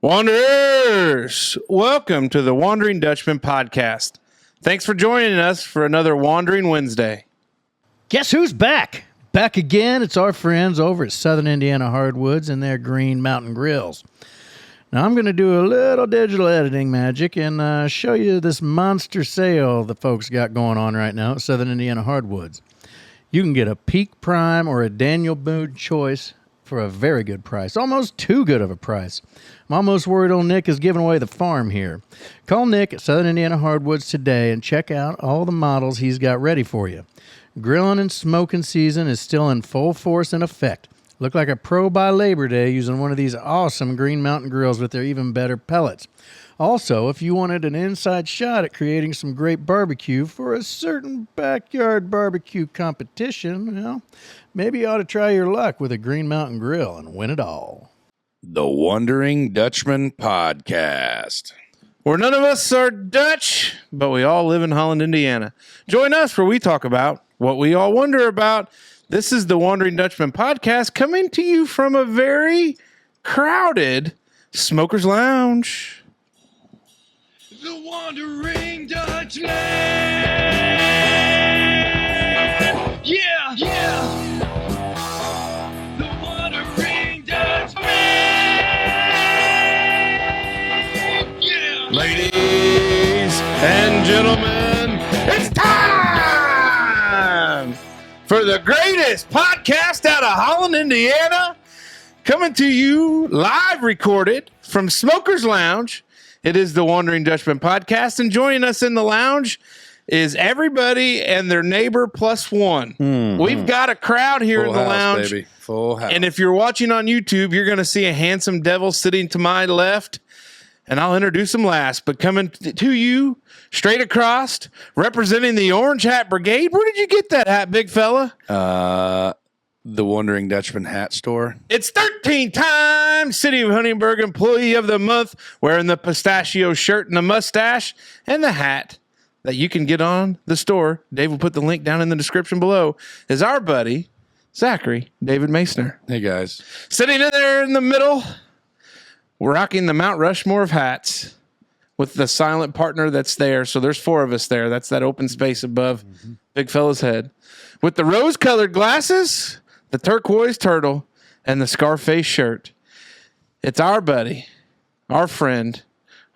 Wanderers, welcome to the Wondering Dutchmen podcast. Thanks for joining us for another Wandering Wednesday. Guess who's back? Back again. It's our friends over at Southern Indiana Hardwoods and their Green Mountain Grills. Now, I'm going to do a little digital editing magic and show you this monster sale the folks got going on right now at Southern Indiana Hardwoods. You can get a Peak Prime or a Daniel Boone Choice for a very good price, almost too good of a price. I'm almost worried old Nick is giving away the farm here. Call Nick at Southern Indiana Hardwoods today and check out all the models he's got ready for you. Grilling and smoking season is still in full force and effect. Look like a pro by Labor Day using one of these awesome Green Mountain grills with their even better pellets. Also, if you wanted an inside shot at creating some great barbecue for a certain backyard barbecue competition, well, maybe you ought to try your luck with a Green Mountain grill and win it all. The Wondering Dutchmen podcast. Where none of us are Dutch, but we all live in Holland, Indiana. Join us where we talk about what we all wonder about. This is the Wondering Dutchmen podcast coming to you from a very crowded Smoker's Lounge. The Wandering Dutchman! Yeah! The Wandering Dutchman! Yeah! Ladies and gentlemen, it's time for the greatest podcast out of Holland, Indiana. Coming to you live recorded from Smoker's Lounge. It is the Wondering Dutchmen podcast, and joining us in the lounge is everybody and their neighbor plus one. We've got a crowd here in the lounge. Baby. Full house. And if you're watching on YouTube, you're going to see a handsome devil sitting to my left, and I'll introduce him last. But coming to you straight across, representing the Orange Hat Brigade. Where did you get that hat, big fella? The Wondering Dutchman hat store. It's 13-time City of Huntingburg Employee of the Month, wearing the pistachio shirt and the mustache and the hat that you can get on the store. Dave will put the link down in the description below. Is our buddy, Zachary David Masner. Hey, guys. Sitting in there in the middle, rocking the Mount Rushmore of hats with the silent partner that's there. So there's four of us there. That's that open space above big fella's head. With the rose-colored glasses, the turquoise turtle, and the Scarface shirt. It's our buddy, our friend,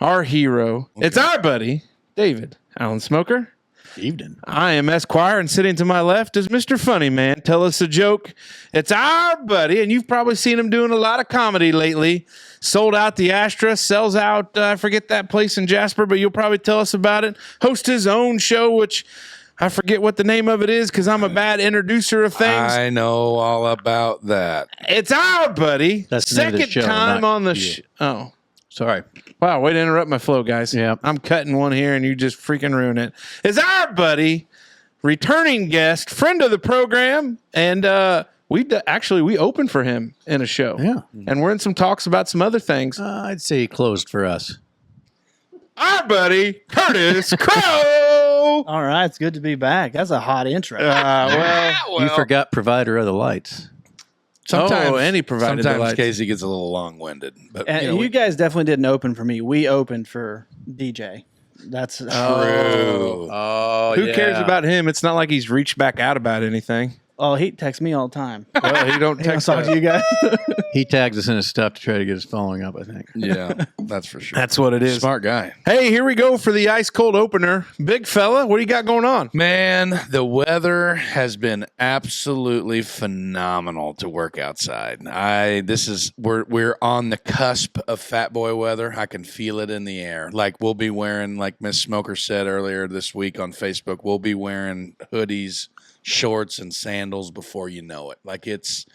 our hero. Okay. It's our buddy, David Allen Smoker. Evening. I am Esquire, and sitting to my left is Mr. Funny Man. Tell us a joke. It's our buddy, and you've probably seen him doing a lot of comedy lately. Sold out the Astra, sells out, I forget that place in Jasper, but you'll probably tell us about it. Hosts his own show, which I forget what the name of it is because I'm a bad introducer of things. I know all about that. It's our buddy. That's the name of the second show, time not on the you. Oh, Sorry. wow, way to interrupt my flow, guys. Yeah. I'm cutting one here and you just freaking ruin it. It's our buddy, returning guest, friend of the program, and we opened for him in a show. Yeah. And we're in some talks about some other things. I'd say he closed for us. Our buddy, Curtis Crow. All right, it's good to be back. That's a hot intro. You forgot provider of the lights. Sometimes, any provider sometimes delights. Casey gets a little long-winded. But And you guys definitely didn't open for me. We opened for DJ. That's true. Who cares about him? It's not like he's reached back out about anything. Oh, he texts me all the time. Well, he don't I'll text talk us. to you guys. He tags us in his stuff to try to get us following up, I think. Yeah, that's for sure. That's what it is. Smart guy. Hey, here we go for the ice cold opener. Big fella, what do you got going on? Man, the weather has been absolutely phenomenal to work outside. We're on the cusp of fat boy weather. I can feel it in the air. Like we'll be wearing, like Miss Smoker said earlier this week on Facebook, we'll be wearing hoodies, shorts, and sandals before you know it. Like it's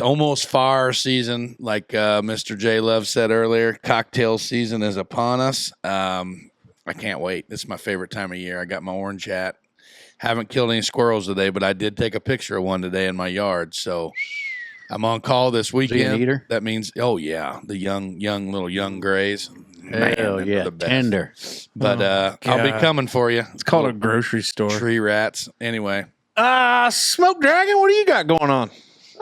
almost fire season. Like Mr. J Love said earlier, cocktail season is upon us. I can't wait. This is my favorite time of year. I got my orange hat. Haven't killed any squirrels today, but I did take a picture of one today in my yard. So I'm on call this weekend. Is he an eater? That means, oh yeah, the young grays. Hell Man, yeah, the best. tender. But I'll be coming for you. It's called a grocery store. Tree rats. Anyway. Smoke Dragon, what do you got going on?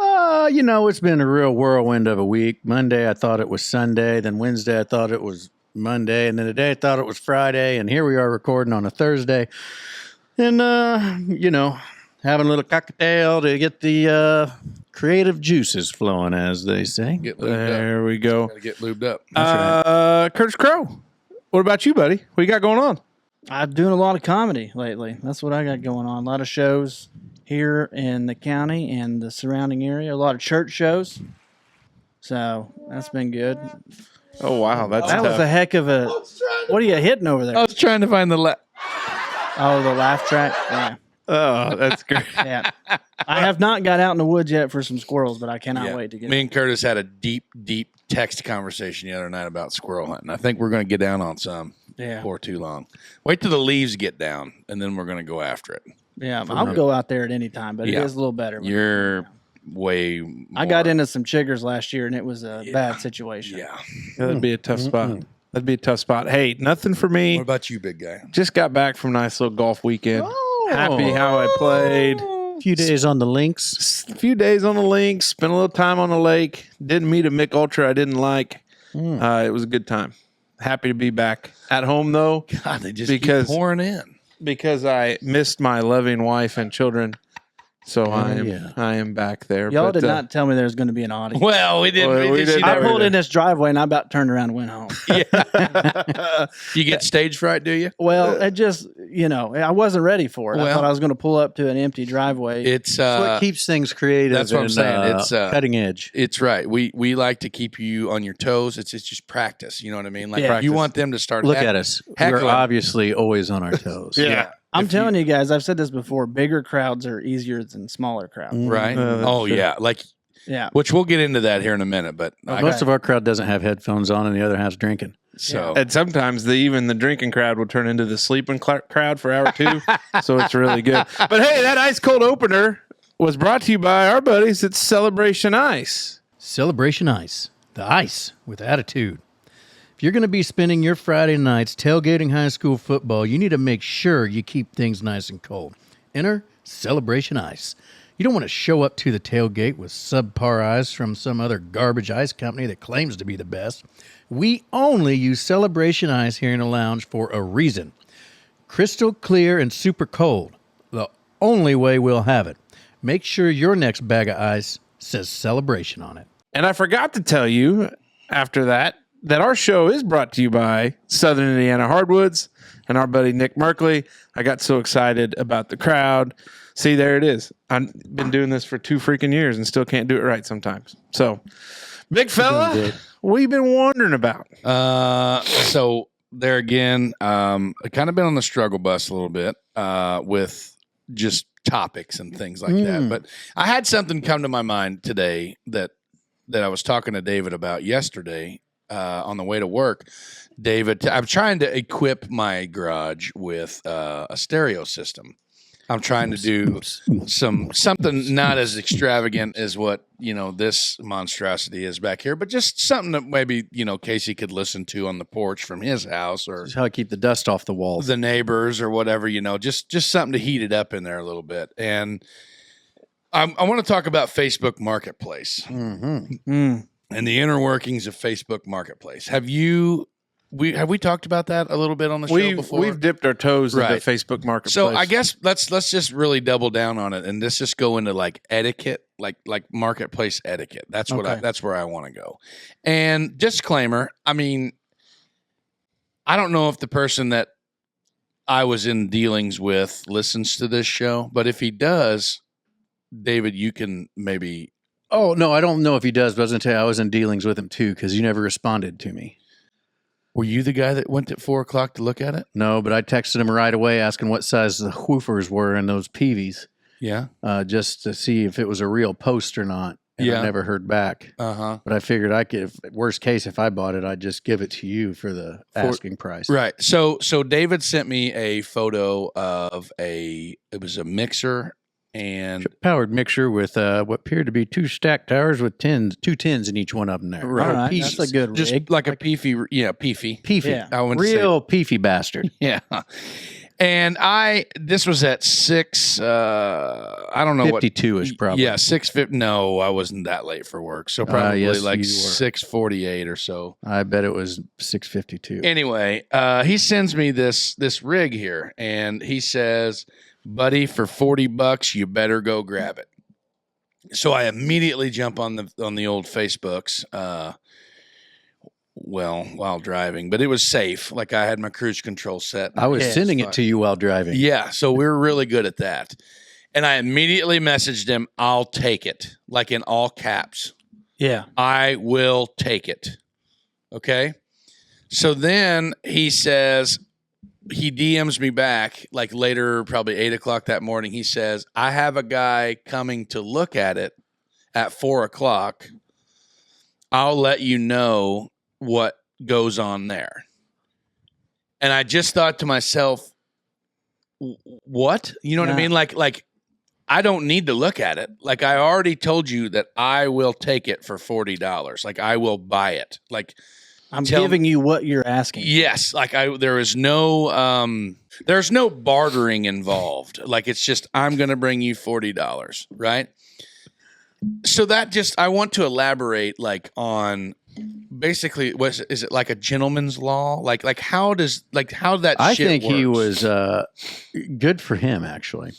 It's been a real whirlwind of a week. Monday, I thought it was Sunday. Then Wednesday, I thought it was Monday. And then today, I thought it was Friday. And here we are recording on a Thursday. And, having a little cocktail to get the creative juices flowing, as they say. Get lubed There up. we go. Gotta get lubed up. Curtis Crow, what about you, buddy? What you got going on? I'm doing a lot of comedy lately. That's what I got going on. A lot of shows here in the county and the surrounding area. A lot of church shows. So that's been good. Oh, wow. That was a heck of a... What are you hitting over there? I was trying to find the Oh, the laugh track? Yeah. Oh, that's great. Yeah. I have not got out in the woods yet for some squirrels, but I cannot wait to get Me and Curtis had a deep text conversation the other night about squirrel hunting. I think we're going to get down on some before too long. Wait till the leaves get down, and then we're going to go after it. Yeah, I'll go out there at any time, but it is a little better. You're way more. I got into some chiggers last year, and it was a bad situation. Yeah. That'd be a tough spot. That'd be a tough spot. Hey, nothing for me. What about you, big guy? Just got back from a nice little golf weekend. Happy how I played. A few days on the links. A few days on the links. Spent a little time on the lake. Didn't meet a Mick Ultra I didn't like. It was a good time. Happy to be back at home, though. God, they just keep pouring in. Because I missed my loving wife and children. So I am back there. Y'all did not tell me there was going to be an audience. Well, we didn't. Well, we didn't I know pulled either. in this driveway, and I about turned around and went home. You get stage fright, do you? Well, it just, I wasn't ready for it. I Well- thought I was going to pull up to an empty driveway. It's That's what keeps things creative. that's what I'm and, saying. It's cutting edge. It's right. We like to keep you on your toes. It's just practice. You know what I mean? Like Yeah. you want them to start. Look at us. We're heckling. obviously always on our toes. Yeah. I'm telling you guys, I've said this before, bigger crowds are easier than smaller crowds. Right. that's Oh true. yeah. Like Yeah. which we'll get into that here in a minute. But Okay. Most of our crowd doesn't have headphones on, and the other half's drinking. so And sometimes even the drinking crowd will turn into the sleeping crowd for hour two. So it's really good. But hey, that ice cold opener was brought to you by our buddies at Celebration Ice. Celebration Ice. The ice with attitude. If you're going to be spending your Friday nights tailgating high school football, you need to make sure you keep things nice and cold. Enter Celebration Ice. You don't want to show up to the tailgate with subpar ice from some other garbage ice company that claims to be the best. We only use Celebration Ice here in the lounge for a reason. Crystal clear and super cold. The only way we'll have it. Make sure your next bag of ice says Celebration on it. And I forgot to tell you after that our show is brought to you by Southern Indiana Hardwoods and our buddy Nick Merkley. I got so excited about the crowd. See, there it is. I've been doing this for 2 freaking years and still can't do it right sometimes. So, big fella, what you been wondering about? so there again, I kind of been on the struggle bus a little bit with just topics and things like that. But I had something come to my mind today that I was talking to David about yesterday on the way to work. David, I'm trying to equip my garage with a stereo system. I'm trying to do something not as extravagant as what, this monstrosity is back here, but just something that maybe, Casey could listen to on the porch from his house or That's how I keep the dust off the walls. the neighbors or whatever, just something to heat it up in there a little bit. And I want to talk about Facebook Marketplace and the inner workings of Facebook Marketplace. Have we talked about that a little bit on the show before? We've dipped our toes Right. into Facebook Marketplace. So I guess let's just really double down on it and let's just go into like etiquette, like marketplace etiquette. That's what that's where I want to go. And disclaimer, I mean, I don't know if the person that I was in dealings with listens to this show, but if he does, David, you can maybe. Oh, no, I don't know if he does, but I was going to tell you, I was in dealings with him too because you never responded to me. Were you the guy that went at 4:00 to look at it? No, but I texted him right away asking what size the woofers were in those PVs Yeah. just to see if it was a real post or not. And I never heard back. Uh-huh. But I figured I could, worst case, if I bought it, I'd just give it to you for the asking price. Right. So David sent me a photo of it was a mixer and Powered mixture with what appeared to be 2 stacked towers with 2 tins in each one of them there. Right. All right, Piece- that's a good just rig. like a peefy, peefy. Peefy. Yeah. I wouldn't say- Real peefy bastard. Yeah. And this was at 6, I don't know 52-ish probably. Yeah, 6:50. No, I wasn't that late for work. So probably yes, like you were. 6:48 or so. I bet it was 6:52. Anyway, he sends me this rig here, and he says, buddy, for $40, you better go grab it. So I immediately jump on the old Facebooks, while driving, but it was safe. Like I had my cruise control set. I was sending it to you while driving. Yeah, so we were really good at that. And I immediately messaged him, I'll take it, like in all caps. Yeah. I will take it. Okay. So then he says, he DMs me back like later, probably 8:00 that morning. He says, I have a guy coming to look at it at 4:00. I'll let you know what goes on there. And I just thought to myself, what? You know what I mean? Like I don't need to look at it. Like I already told you that I will take it for $40. Like I will buy it. Like I'm giving you what you're asking. Yes. Like there is no, there's no bartering involved. Like it's just, I'm going to bring you $40. Right. So that just, I want to elaborate like on basically, is it like a gentleman's law? Like how does, like how that I shit think he works? was good for him, actually.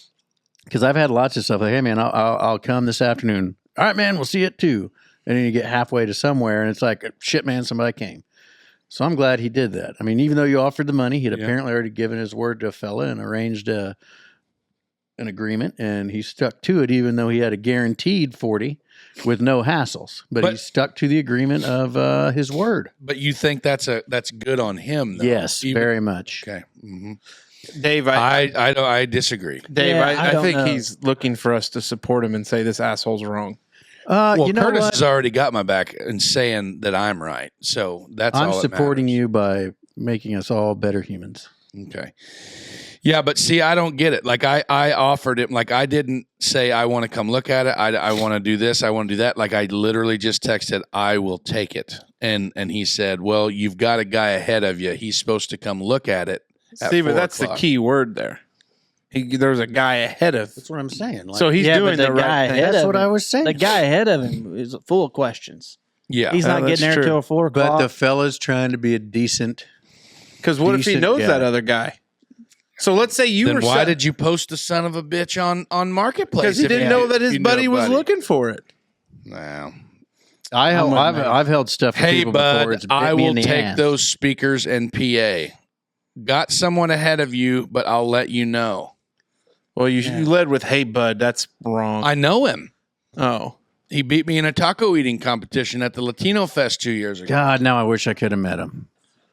Because I've had lots of stuff like, hey, man, I'll come this afternoon. All right, man, we'll see you at 2. And then you get halfway to somewhere, and it's like, shit, man, somebody came. So I'm glad he did that. I mean, even though you offered the money, he'd apparently already given his word to a fella and arranged an agreement, and he stuck to it, even though he had a guaranteed 40 with no hassles. But he stuck to the agreement of his word. But you think that's good on him, though? Yes, very much. Okay. Mm-hmm. Dave, I disagree. Dave, Yeah, I don't think know. he's looking for us to support him and say this asshole's wrong. Well, you know Curtis what? has already got my back in saying that I'm right. So that's all I'm that supporting matters. you by making us all better humans. Okay. Yeah, but see, I don't get it. Like I offered him, like I didn't say I want to come look at it. I want to do this. I want to do that. Like I literally just texted, I will take it. And he said, well, you've got a guy ahead of you. He's supposed to come look at it. See, but that's the 4:00. key word there. There's a guy ahead of. That's what I'm saying. Like, So he's doing but the right thing. ahead that's of what him, I was saying. The guy ahead of him is full of questions. Yeah. He's not that's getting there true. until 4:00. but the fella's trying to be a decent. Because what if he decent knows guy. that other guy? So let's say you Then were. why did you post the son of a bitch on Marketplace? Because he if didn't you- know that his you knew buddy was buddy? looking for it. Wow. I've held stuff for Hey, people before. bud, It's bit I me will in the take ass. those speakers and PA. Got someone ahead of you, but I'll let you know. Well, you led with "Hey, bud." That's wrong. I know him. Oh, He beat me in a taco eating competition at the Latino Fest 2 years ago. God, now I wish I could have met him.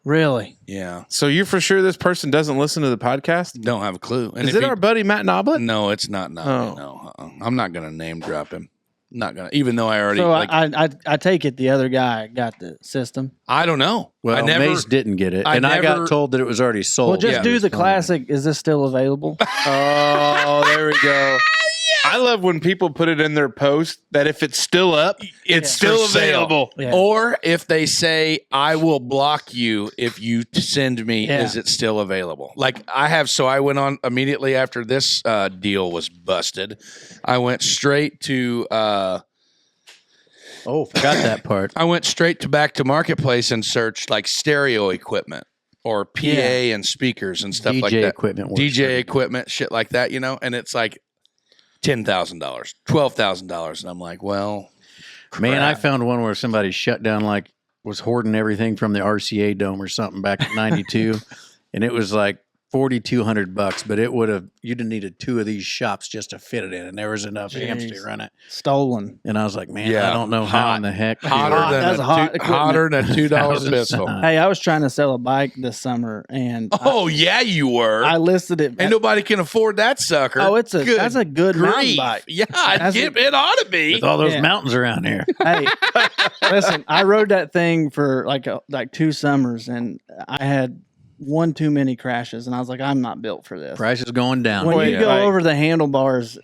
Really? Yeah. so you're for sure this person doesn't listen to the podcast? Don't have a clue. And Is if it he- our buddy Matt Noblet? No, it's not. No, Oh. no. I'm not going to name drop him. Not going to, even though I already, So like, I take it the other guy got the system. I don't know. Well, I never, Mace didn't get it, I and I never- got told that it was already sold. Well, just yeah. do the classic. Is this still available? Oh, there we go. I love when people put it in their post that if it's still up, it's still for sale. available. Yeah. Or if they say, I will block you if you send me, Yeah. is it still available? Like I have, so I went on immediately after this deal was busted. I went straight to, Oh, forgot that part. I went straight to back to Marketplace and searched like stereo equipment or PA and speakers and stuff like DJ that. equipment works DJ pretty equipment, shit like that, you know? And it's like $10,000, $12,000. And I'm like, well, Man, I crap. found one where somebody shut down, like, was hoarding everything from the RCA Dome or something back in '92, and it was like $4,200, but it would have, you'd have needed 2 of these shops just to fit it in, and there was enough amps to Jeez. run it. Stolen. And I was like, man, Yeah. I don't know how Hot. in the heck. hotter Hot. than That's a hot two- equipment. hotter than a $2 Thousands. pistol. Hey, I was trying to sell a bike this summer, and Oh, yeah, you were. I listed it. Ain't nobody can afford that sucker. Oh, that's a good mountain grief. bike. Yeah, That's it ought to be. With all those Yeah. mountains around here. Hey, listen, I rode that thing for like 2 summers, and I had one too many crashes, and I was like, I'm not built for this. Price is going down. When Wait, you go like- over the handlebars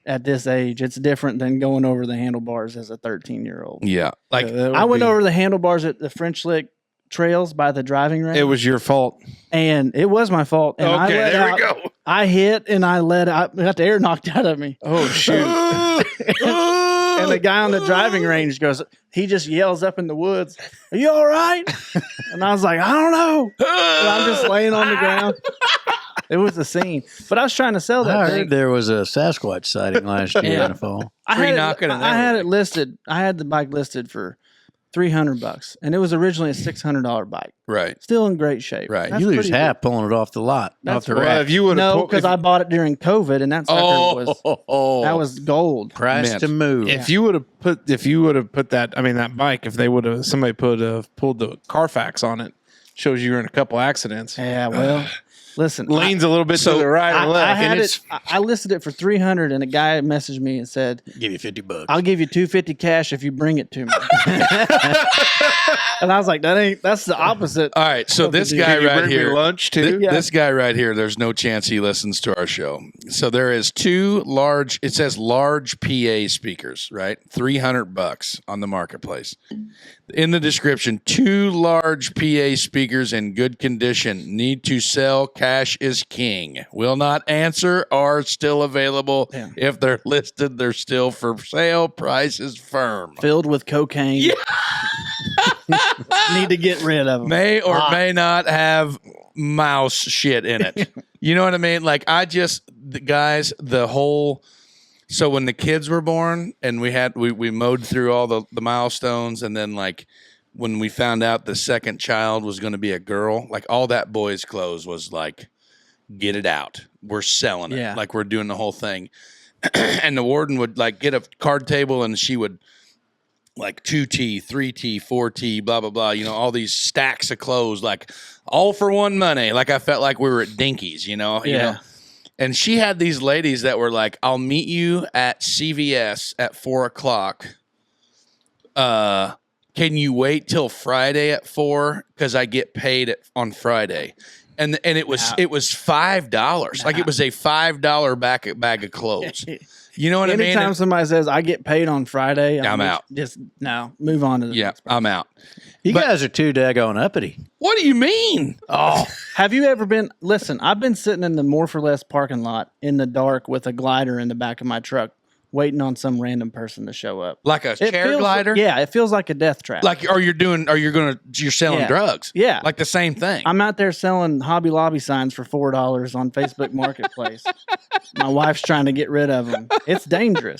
at this age, it's different than going over the handlebars as a 13-year-old. Yeah, like That would I went be- over the handlebars at the French Lick trails by the driving range. It was your fault. And it was my fault. And I Okay, let there out, we go. I hit and I got the air knocked out of me. Oh, shoot. And the guy on the driving range he just yells up in the woods, "Are you all right?" And I was like, "I don't know." And I'm just laying on the ground. It was a scene. But I was trying to sell that I thing. heard there was a Sasquatch sighting last year in the fall. Tree knocking and I had it everything. listed. I had the bike listed for $300, and it was originally a $600 bike. Right. Still in great shape. Right. That's You lose pretty half pulling it off the lot, off That's the right. rack. If you would have No, because I bought it during COVID, and that sucker that was gold. price Man. to move. If you would have put that, I mean, that bike, if they would have, somebody pulled the Carfax on it, shows you were in a couple accidents. Yeah, well, listen, Leans a little bit to the right or left. I had and it. I listed it for $300, and a guy messaged me and said, Give you $50. "I'll give you $250 cash if you bring it to me." And I was like, that's the opposite. All right. So this guy you right bring me here, lunch too? this guy right here, there's no chance he listens to our show. So there is it says large PA speakers, right? $300 on the marketplace. In the description, 2 large PA speakers in good condition. Need to sell. Cash is king. Will not answer. Are still available. Yeah. If they're listed, they're still for sale. Price is firm. Filled with cocaine. Yeah. Need to get rid of them. May or may not have mouse shit in it. You know what I mean? Like so when the kids were born and we mowed through all the milestones, and then like when we found out the second child was going to be a girl, like all that boys' clothes was like, get it out. We're selling it. Yeah. Like we're doing the whole thing. And the warden would like get a card table, and she would like 2T, 3T, 4T, blah, blah, blah, all these stacks of clothes, like all for one money. Like I felt like we were at Dinky's, you know? And she had these ladies that were like, I'll meet you at CVS at 4:00. Can you wait till Friday at 4? Because I get paid on Friday. And it was $5. Like it was a $5 bag of clothes. You know what I mean? Anytime somebody says I get paid on Friday, I'm out. Just move on to the next person. I'm out. You guys are too daggone uppity. What do you mean? Oh, have you ever been? Listen, I've been sitting in the More for Less parking lot in the dark with a glider in the back of my truck, waiting on some random person to show up. Like a chair glider? Yeah, it feels like a death trap. Like, you're selling Yeah. drugs? Yeah. Like the same thing. I'm out there selling Hobby Lobby signs for $4 on Facebook Marketplace. My wife's trying to get rid of them. It's dangerous.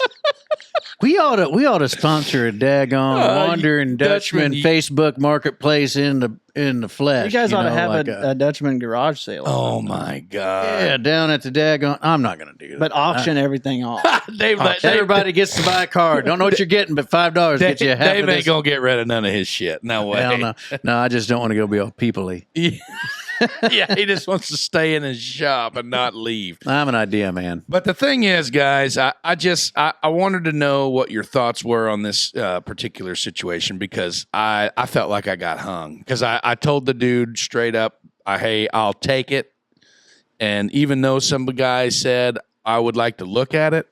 We ought to sponsor a daggone Wondering Dutchman Facebook Marketplace in the flesh. You guys ought to know, have like a Dutchman garage sale. Oh my God. yeah, down at the daggone. I'm not going to do that. But auction everything off. Dave, Everybody gets to buy a card. Don't know what you're getting, but $5 gets you half Dave of ain't this. gonna get rid of none of his shit. No way. Hell no. No, I just don't want to go be all people-y. Yeah, he just wants to stay in his shop and not leave. I'm an idea man. But the thing is, guys, I wanted to know what your thoughts were on this particular situation, because I felt like I got hung, because I told the dude straight up, hey, I'll take it. And even though some guy said I would like to look at it,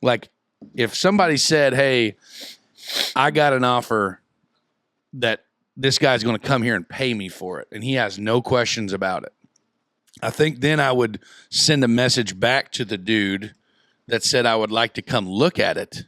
like if somebody said, hey, I got an offer that this guy's going to come here and pay me for it, and he has no questions about it, I think then I would send a message back to the dude that said I would like to come look at it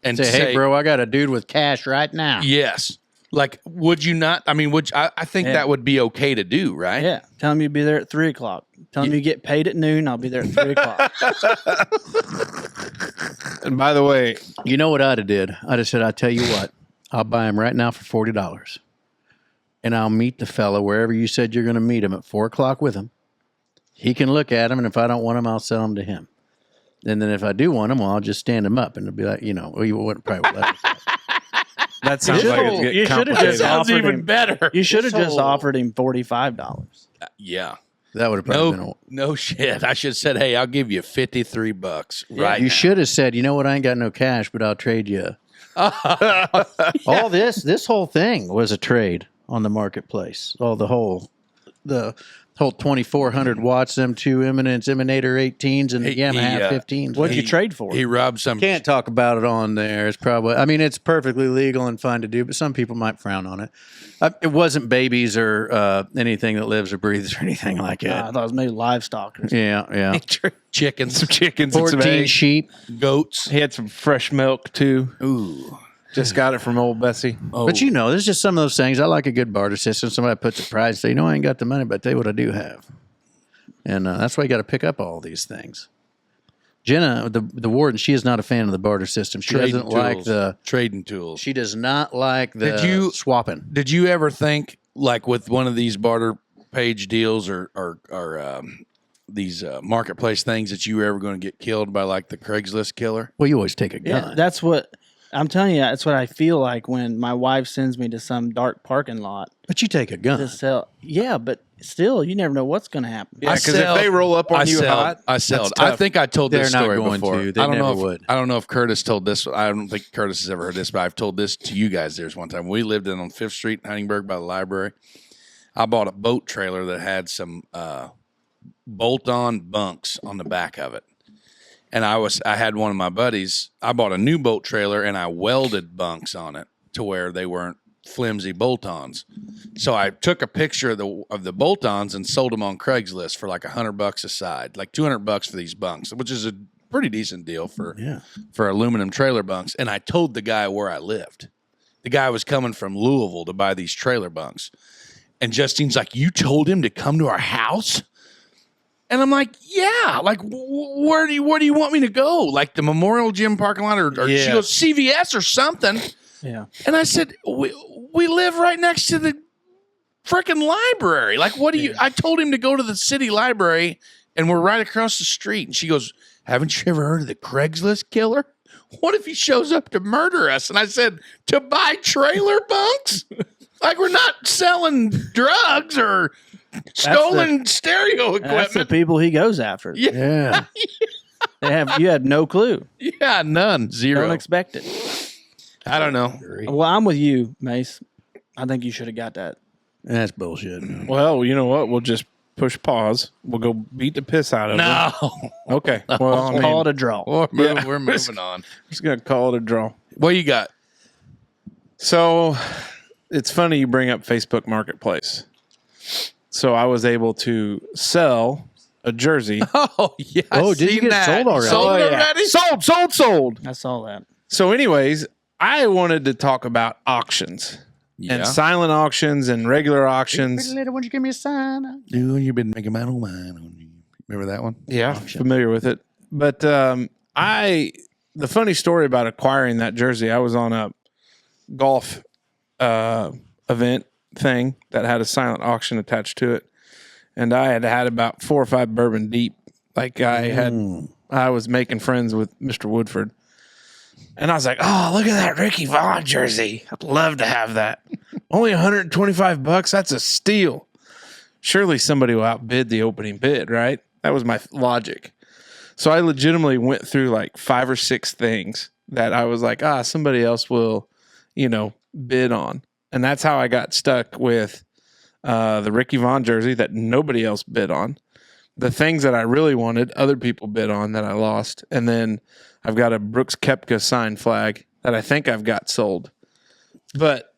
and Say, hey, bro, I got a dude with cash right now. yes. Like, would you not? I mean, I think that would be okay to do, right? Yeah. Tell him you'll be there at 3:00. Tell him you get paid at noon. I'll be there at 3:00. And by the way, You know what I'd have did? I'd have said, I tell you what, I'll buy him right now for $40. And I'll meet the fella wherever you said you're going to meet him at 4:00 with him. He can look at him, and if I don't want him, I'll sell him to him. And then if I do want him, well, I'll just stand him up, and it'll be like, well, you wouldn't probably let him. that sounds like it's you getting should have complicated. just offered even him. better. You should have just offered him $45. Yeah. That would have probably been No shit. I should have said, hey, I'll give you $53 right You now. should have said, you know what, I ain't got no cash, but I'll trade you. All this whole thing was a trade on the marketplace. The whole the whole 2400 watts M2 Eminence Emanator 18s and the Yamaha 15s. What'd you trade for? He robbed some. Can't talk about it on there. It's probably, I mean, it's perfectly legal and fine to do, but some people might frown on it. It wasn't babies or anything that lives or breathes or anything like that. I thought it was maybe livestock or something. Yeah. chickens, Some chickens and some 14 eggs. sheep. goats. He had some fresh milk too. Ooh. Just got it from old Bessie. Oh. But there's just some of those things. I like a good barter system. Somebody puts a price, say, I ain't got the money, but I tell you what I do have. And that's why you got to pick up all these things. Jenna, the warden, she is not a fan of the barter system. She doesn't like the trading tools. She does not like the swapping. Did you ever think, like with one of these barter page deals or these marketplace things, that you were ever going to get killed by like the Craigslist killer? Well, you always take a Yeah, gun. that's what I'm telling you. That's what I feel like when my wife sends me to some dark parking lot But you take a gun. to sell. Yeah, but still, you never know what's going to happen. Yeah, because if they roll up on you hot, I that's I tough. think I told this They're not story going before. to. They I don't know never if, would. I don't know if Curtis told this. I don't think Curtis has ever heard this, but I've told this to you guys. There's one time we lived on 5th Street in Huntingburg by the library. I bought a boat trailer that had some bolt-on bunks on the back of it. And I had one of my buddies. I bought a new boat trailer and I welded bunks on it to where they weren't flimsy bolt-ons. So I took a picture of the bolt-ons and sold them on Craigslist for like $100 a side, like $200 for these bunks, which is a pretty decent deal for aluminum trailer bunks. And I told the guy where I lived. The guy was coming from Louisville to buy these trailer bunks. And Justine's like, "You told him to come to our house?" And I'm like, "Yeah, like where do you want me to go? Like the Memorial Gym parking lot, or she goes CVS or something?" Yeah. And I said, "We live right next to the freaking library. Like, what do you?" I told him to go to the city library, and we're right across the street. And she goes, "Haven't you ever heard of the Craigslist killer? What if he shows up to murder us?" And I said, "To buy trailer bunks? Like we're not selling drugs or stolen stereo equipment." That's the people he goes after. Yeah. You had no clue. Yeah, none. Zero. Don't expect it. I don't know. Well, I'm with you, Mace. I think you should have got that. That's bullshit. Well, you know what? We'll just push pause. We'll go beat the piss out of it. No. Okay. Well, I mean, Call it a draw. We're moving on. just going to call it a draw. What you got? So it's funny you bring up Facebook Marketplace. So I was able to sell a jersey. Oh, yeah. Did you get sold already? Sold yeah. already? Sold. I saw that. So anyways, I wanted to talk about auctions and silent auctions and regular auctions. Little, won't you give me a sign? You've been making my own mind. Remember that one? Yeah, familiar with it. But the funny story about acquiring that jersey, I was on a golf event thing that had a silent auction attached to it. And I had about 4 or 5 bourbon deep. Like I was making friends with Mr. Woodford. And I was like, "Oh, look at that Ricky Vaughn jersey. I'd love to have that. Only $125. That's a steal. Surely somebody will outbid the opening bid, right?" That was my logic. So I legitimately went through like 5 or 6 things that I was like, somebody else will, bid on. And that's how I got stuck with the Ricky Vaughn jersey that nobody else bid on. The things that I really wanted, other people bid on that I lost. And then I've got a Brooks Koepka signed flag that I think I've got sold. But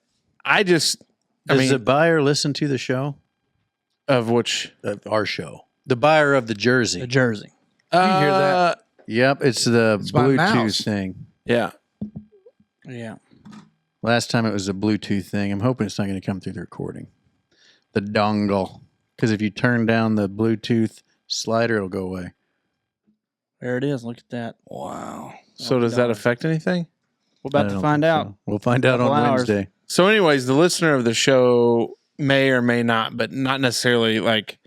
Does the buyer listen to the show? Of which? Of our show. The buyer of the jersey. The jersey. You hear that? Yep, it's the my Bluetooth mouse. thing. Yeah. Yeah. Last time it was a Bluetooth thing. I'm hoping it's not going to come through the recording. The dongle. Because if you turn down the Bluetooth slider, it'll go away. There it is. Look at that. Wow. So does that affect anything? We're about I to don't find think out. so. We'll find out on Couple hours. Wednesday. So anyways, the listener of the show may or may not, but not necessarily like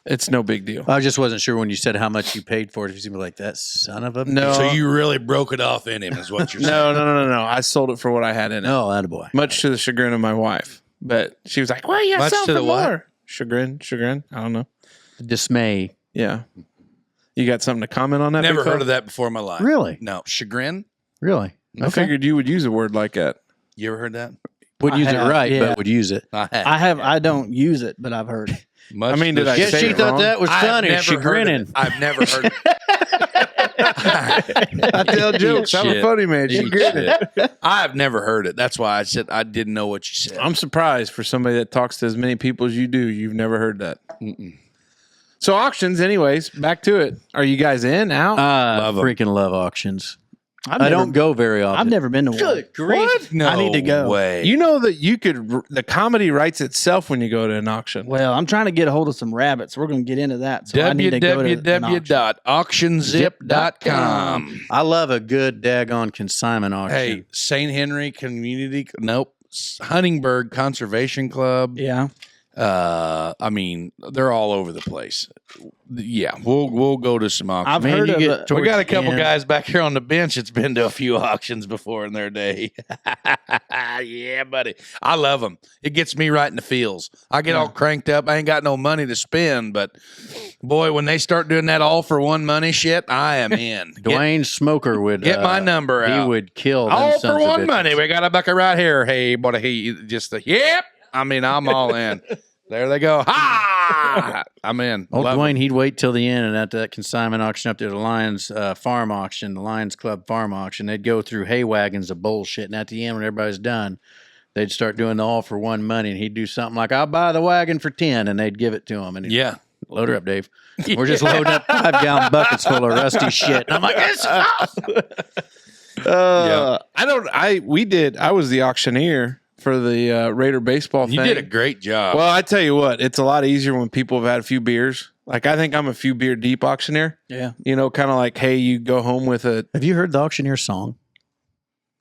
it's no big deal. I just wasn't sure when you said how much you paid for it. If you seemed like that son of a No. So you really broke it off in him, is what you're saying. No. I sold it for what I had in it. Oh, attaboy. Much to the chagrin of my wife. But she was like, "Well, you Much sell to for the what? more." Chagrin. I don't know. Dismay. Yeah. You got something to comment on that? Never big fella? heard of that before in my life. Really? No. Chagrin? Really? I figured you would use a word like that. You ever heard that? Wouldn't use it have, right, yeah. but would use it. I don't use it, but I've heard it. Much I mean, did I Guess say she it thought wrong? that was I've funny. never She heard of grinning. it. I've never heard of it. I tell jokes. I'm a Shit. funny man. She Eat get it. shit. I've never heard it. That's why I said I didn't know what you said. I'm surprised for somebody that talks to as many people as you do. You've never heard that. So auctions, anyways. Back to it. Are you guys in? Out? I Love 'em. freaking love auctions. I've I never- don't go very often. I've never been to one. Good grief. No I need to go. way. you know that you could. The comedy writes itself when you go to an auction. Well, I'm trying to get a hold of some rabbits. We're going to get into that. So I need to go to an auction. www.auctionzip.com. I love a good daggone consignment auction. Hey, St. Henry Community. Nope. Huntingburg Conservation Club. Yeah. I mean, they're all over the place. Yeah, we'll go to some auctions. I've Man, heard you of get it. to- We got a towards couple the end. guys back here on the bench that's been to a few auctions before in their day. Yeah, buddy. I love them. It gets me right in the feels. I get all cranked up. I ain't got no money to spend, but boy, when they start doing that all for one money shit, I am in. Dwayne Smoker would Get my number He out. would kill them All sons for of one bitches. money. We got a bucket right here. Hey, buddy. Hey, just the yep. I mean, I'm all in. There they go. Ha! I'm in. Old Love Dwayne, he'd wait till the end, and at that consignment auction up there, the Lions farm auction, the Lions Club farm auction, they'd go through hay wagons of bullshit, and at the end, when everybody's done, they'd start doing the all for one money, and he'd do something like, "I'll buy the wagon for 10," and they'd give it to him, and he'd Yeah. load her up, Dave. We're just loading up 5-gallon buckets full of rusty shit. And I'm like, this is awesome. I was the auctioneer for the Raider baseball thing. You did a great job. Well, I tell you what, it's a lot easier when people have had a few beers. Like, I think I'm a few beer deep auctioneer. Yeah. You know, kind of like, hey, you go home with a Have you heard the auctioneer song?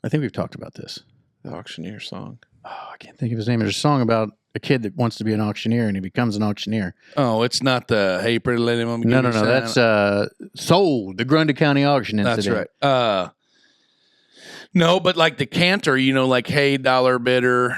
I think we've talked about this. the auctioneer song. Oh, I can't think of his name. There's a song about a kid that wants to be an auctioneer, and he becomes an auctioneer. Oh, it's not the Hey Pretty Lady Mama. No, Give Me that's Some. Sold, the Grundy County auction That's incident. right. No, but like the canter, you know, like, hey, dollar bidder,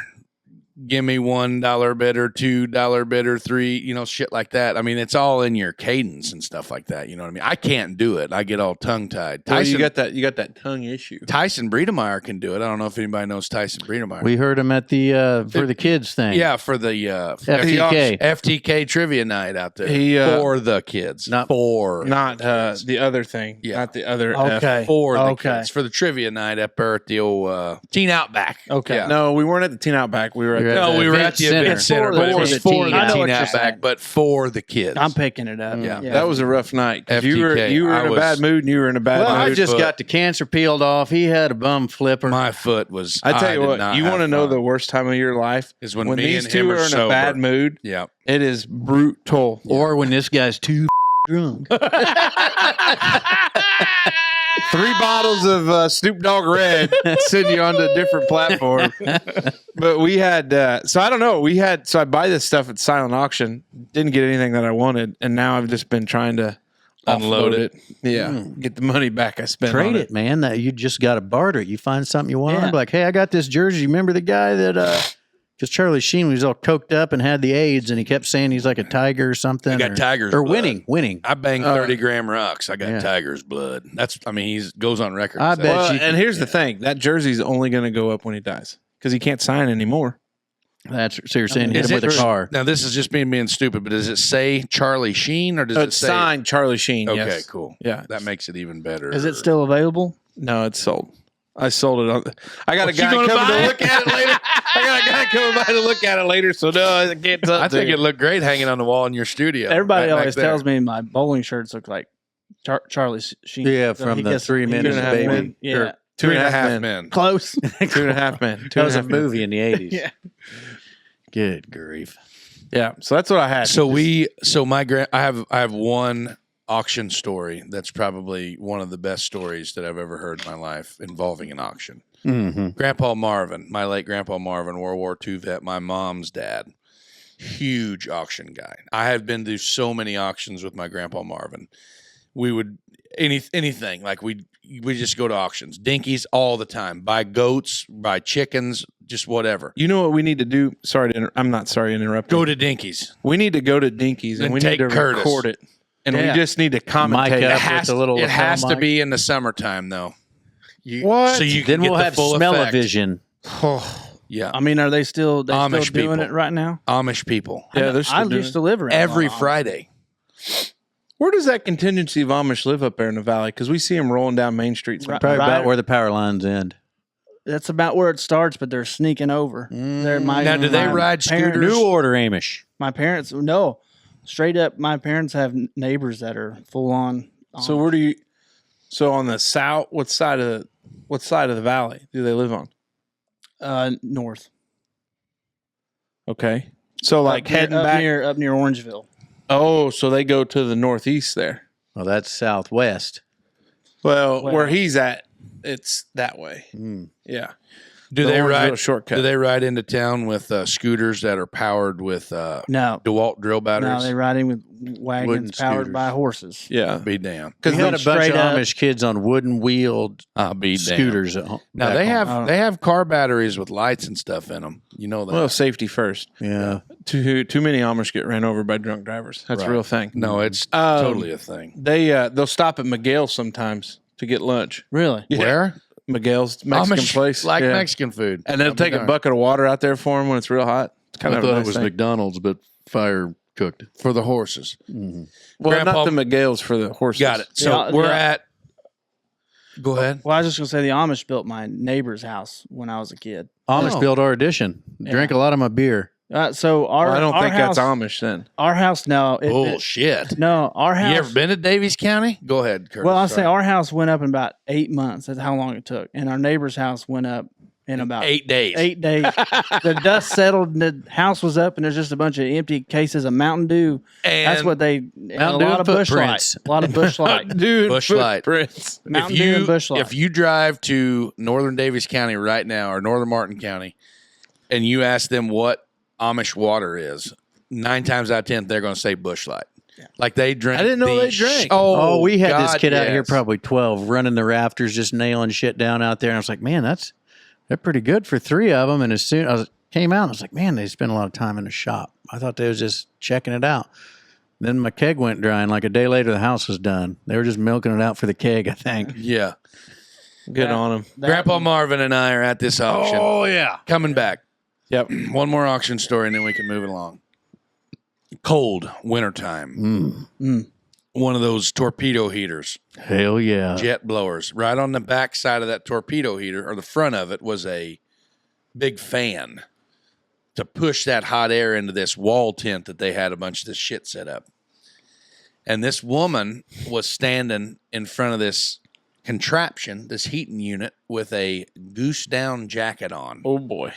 give me $1 bidder, $2 bidder, $3, you know, shit like that. I mean, it's all in your cadence and stuff like that. You know what I mean? I can't do it. I get all tongue tied. Well, Tyson, you got that tongue issue. Tyson Breedemeyer can do it. I don't know if anybody knows Tyson Breedemeyer. We heard him at the for the kids thing. Yeah, for the FTK. FTK trivia night out there. He, for the kids. not- for Not the other thing. Yeah. Not the other Okay. F. for the Okay. kids. For the trivia night up there at the old Teen Outback. Okay. Yeah. No, we weren't at the Teen Outback. We were at You're the No, we were event at the center. event center, For but it the was teen. for the I know Teen what you're Outback, saying. but for the kids. I'm picking it up. Yeah. That was a rough night. 'Cause You were FTK, you were I in a was- bad mood and you were in a bad Well, I mood. just foot. got the cancer peeled off. He had a bum flipper. My foot was. I tell you did what, not you have want to know fun. the worst time of your life Is when me these and two him are are in a sober. bad mood. Yeah. It is brutal. Or when this guy's too drunk. 3 bottles of Snoop Dogg Red send you onto a different platform. But we had, so I don't know. So I buy this stuff at silent auction, didn't get anything that I wanted, and now I've just been trying to Unload offload it. Yeah, get the money back I spent. Trade on it, man. That you just got to barter it. You find something you want. Yeah. Like, hey, I got this jersey. You remember the guy that? Because Charlie Sheen was all coked up and had the AIDS, and he kept saying he's like a tiger or something. I got tiger's or blood. winning. I banged 30-gram rocks. I got Yeah. tiger's blood. That's. I mean, he goes on record. I and says- bet Well, you- and here's the thing: that jersey's only going to go up when he dies because he can't sign anymore. That's so you're saying hit Is him with it- a car. Now this is just me being stupid, but does it say Charlie Sheen or does it It's say? signed Charlie Sheen. Okay, yes. cool. Yeah, That makes it even better. Is it still available? no, it's sold. I sold it on. I got a you guy gonna coming buy to it? look at it later. I got a guy coming by to look at it later. So no, I can't. I think it looked great hanging on the wall in your studio. Everybody right back always there. tells me my bowling shirts look like Charlie Sheen. Yeah, So from he the gets- 3 he minutes gets- baby. men. Yeah. Or 2.5 men. Close. 2.5 men. That was a 2.5 men. movie in the 80s. Yeah. Good grief. Yeah, so that's what I had. So I have one auction story that's probably one of the best stories that I've ever heard in my life involving an auction. Mm-hmm. Grandpa Marvin, my late Grandpa Marvin, World War II vet, my mom's dad, huge auction guy. I have been to so many auctions with my Grandpa Marvin. We would anything like we just go to auctions, dinkies all the time, buy goats, buy chickens, just whatever. you know what we need to do? I'm not sorry to interrupt. Go you. to dinkies. We need to go to Dinkies and Then we take need to Curtis. record it, and Yeah. we just need to Mic commentate. up. It has- with a little It has to lapel mic. be in the summertime though. What? So you can Then get we'll the have full effect. smell-o-vision. Yeah. I mean, are they still Amish still doing people. it right now? Amish people. Yeah, they're I still doing used to live around Every a lot of Amish. Friday. Where does that contingency of Amish live up there in the valley? Because we see them rolling down Main Street. Right. Probably Right. about where the power lines end. That's about where it starts, but they're sneaking over. They're Now, do they ride parents- scooters? New Order Amish. My parents, no, straight up. My parents have neighbors that are full on. So where do you? So on the south, what side of the valley do they live on? North, Okay, so like heading back. up near Orangeville. Oh, so they go to the northeast there. Well, that's southwest. Well, Well- where he's at, it's that way. Mm. Yeah. Do The they Orangeville ride? shortcut? Do they ride into town with scooters that are powered with No, DeWalt drill batteries? no, they ride in with wagons Wooden powered scooters. by horses. Yeah. Be damned. We Because had a bunch of straight up- Amish kids on wooden wheeled I'll be damned. scooters at home. Now back they home. have car batteries with lights and stuff in them. You know that. well, safety first. Yeah. Too many Amish get ran over by drunk drivers. That's Right. a real thing. No, it's Um, totally a thing. They'll stop at Miguel's sometimes to get lunch. Really? Yeah. Where? Miguel's Mexican Amish place, like Yeah. Mexican food, and they'll I'll be take a darned. bucket of water out there for them when it's real hot. It's kind I of a thought nice it was thing. McDonald's, but fire cooked. for the horses. Well, Grandpa- not the Miguel's for the horses. Got it. So Yeah, we're yeah. at. Go ahead. Well, I was just gonna say the Amish built my neighbor's house when I was a kid. Amish Oh. built our addition. Drank a lot of my beer. So our Well, I don't our think house, that's Amish then. Our house, no, Bullshit. no, our house. You ever been to Davies County? Go ahead, Curtis. Well, I say Sorry. our house went up in about 8 months. That's how long it took, and our neighbor's house went up in about 8 days. 8 days. The dust settled, and the house was up, and there's just a bunch of empty cases of Mountain Dew. And That's what they. And a Mountain Dew lot and of bush footprints. light. A lot of bush light. Dude, Bush light. footprints. Mountain Dew and bush light. if you drive to northern Davies County right now or northern Martin County, and you ask them what Amish water is, 9 times out of 10 they're going to say Bush Light. Like they drink. I didn't know the they drank. Oh, we had this God, kid out here, yes. probably 12, running the rafters, just nailing shit down out there. And I was like, man, they're pretty good for 3 of them. And as soon as I came out, I was like, man, they spend a lot of time in the shop. I thought they was just checking it out. Then my keg went dry, and like a day later, the house was done. They were just milking it out for the keg, I think. Yeah. Good on them. Grandpa Marvin and I are at this auction. Oh, yeah. Coming back. Yep. One more auction story, and then we can move it along. Cold wintertime. One of those torpedo heaters, Hell yeah. jet blowers. Right on the back side of that torpedo heater, or the front of it, was a big fan to push that hot air into this wall tent that they had a bunch of this shit set up. And this woman was standing in front of this contraption, this heating unit, with a goose down jacket on. Oh boy.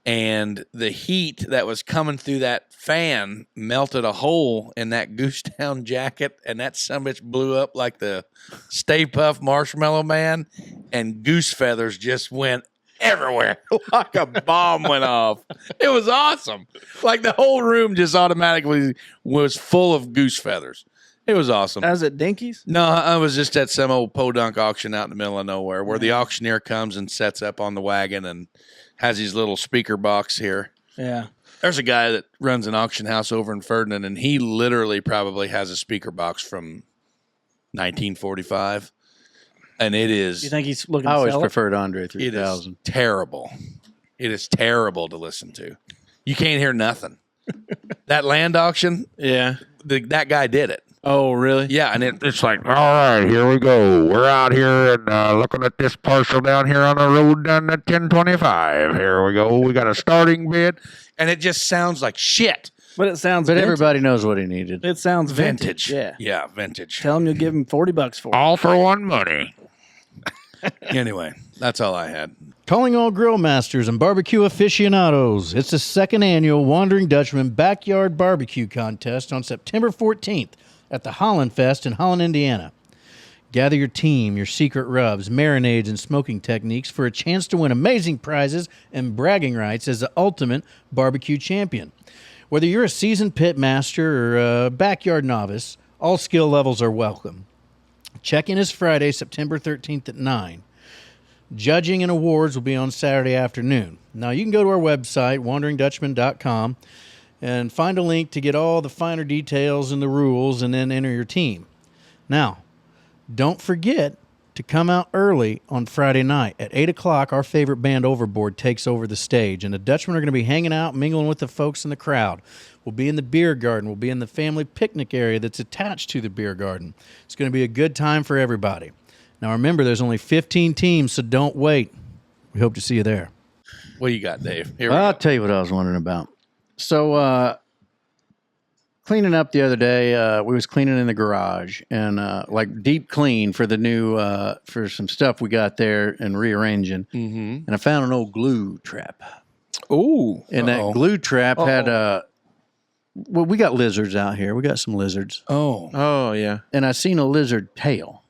And the heat that was coming through that fan melted a hole in that goose down jacket, and that sumbitch blew up like the Stay Puft Marshmallow Man, and goose feathers just went everywhere like a bomb went off. It was awesome. Like the whole room just automatically was full of goose feathers. It was awesome. That was at Dinky's. No, I was just at some old podunk auction out in the middle of nowhere where the auctioneer comes and sets up on the wagon and has his little speaker box here. Yeah. There's a guy that runs an auction house over in Ferdinand, and he literally probably has a speaker box from 1945. And it is, You think he's looking I to always sell it? preferred Andre it 3000. is terrible. It is terrible to listen to. You can't hear nothing. That land auction, Yeah. that guy did it. Oh, really? Yeah, and it's like, All right, here we go. We're out here and looking at this parcel down here on the road down at 1025. Here we go. We got a starting bid. and it just sounds like shit. But it sounds But vintage. everybody knows what he needed. It sounds Vintage. vintage. Yeah. Yeah, vintage. Tell him you'll give him $40 for it. All for one money. Anyway, that's all I had. Calling all grill masters and barbecue aficionados. It's the second annual Wondering Dutchmen Backyard Barbecue Contest on September 14th at the Holland Fest in Holland, Indiana. Gather your team, your secret rubs, marinades, and smoking techniques for a chance to win amazing prizes and bragging rights as the ultimate barbecue champion. Whether you're a seasoned pit master or a backyard novice, all skill levels are welcome. Check-in is Friday, September 13th at 9. Judging and awards will be on Saturday afternoon. Now, you can go to our website, wanderingdutchman.com, and find a link to get all the finer details and the rules and then enter your team. Now, don't forget to come out early on Friday night. At 8 o'clock, our favorite band, Overboard, takes over the stage, and the Dutchmen are going to be hanging out, mingling with the folks in the crowd. We'll be in the beer garden. We'll be in the family picnic area that's attached to the beer garden. It's going to be a good time for everybody. Now, remember, there's only 15 teams, so don't wait. We hope to see you there. What do you got, Dave? Here we I'll go. tell you what I was wondering about. So, cleaning up the other day, we was cleaning in the garage and like deep clean for the new for some stuff we got there and rearranging. Mm-hmm. And I found an old glue trap. Ooh. And that glue trap had well, we got lizards out here. We got some lizards. Oh. Oh, yeah. And I seen a lizard tail.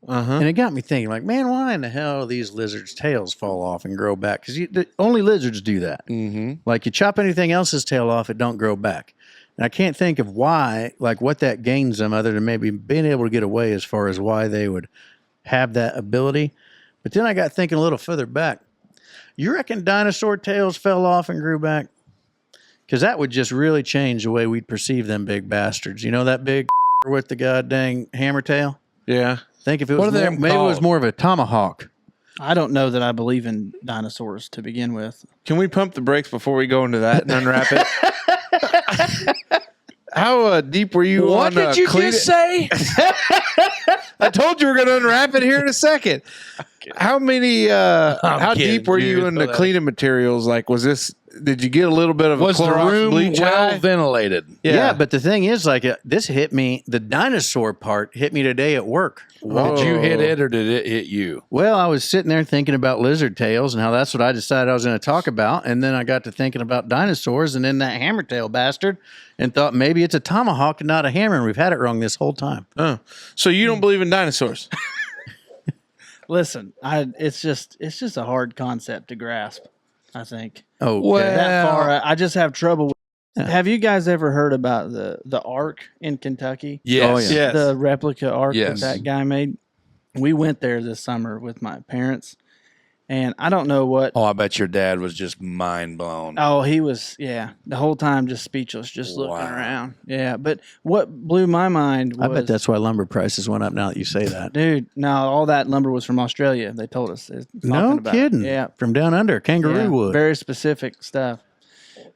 Uh-huh. And it got me thinking, like, man, why in the hell do these lizards' tails fall off and grow back? Because only lizards do that. Mm-hmm. Like, you chop anything else's tail off, it don't grow back. And I can't think of why, like, what that gains them other than maybe being able to get away as far as why they would have that ability. But then I got thinking a little further back. You reckon dinosaur tails fell off and grew back? Because that would just really change the way we'd perceive them big bastards. You know that big with the goddamn hammer tail? Yeah. Think if it What was are more, them maybe it was called? more of a tomahawk. I don't know that I believe in dinosaurs to begin with. Can we pump the brakes before we go into that and unwrap it? How deep were you What on did you clean just it? say? I told you we're going to unwrap it here in a second. How many, how kidding, deep were you dude. in the cleaning materials? Like, was this, did you get a little bit of Was a the Clorox room bleach well eye? ventilated? Yeah, but the thing is, like, this hit me, the dinosaur part hit me today at work. Whoa. Did you hit it or did it hit you? Well, I was sitting there thinking about lizard tails and how that's what I decided I was going to talk about. And then I got to thinking about dinosaurs and then that hammer tail bastard and thought maybe it's a tomahawk and not a hammer. And we've had it wrong this whole time. Oh. So you don't believe in dinosaurs? Listen, it's just a hard concept to grasp, I think. Oh, Well- That far, I just have trouble with. Yeah. Have you guys ever heard about the Ark in Kentucky? Yes. yeah. Yes. The replica Ark Yes. that guy made? We went there this summer with my parents, and I don't know what. Oh, I bet your dad was just mind blown. Oh, he was, the whole time just speechless, just looking Wow. around. Yeah, but what blew my mind was. I bet that's why lumber prices went up now that you say that. Dude, no, all that lumber was from Australia. They told us. It's talking No about it. kidding. Yeah. From down under, kangaroo Yeah, wood. very specific stuff.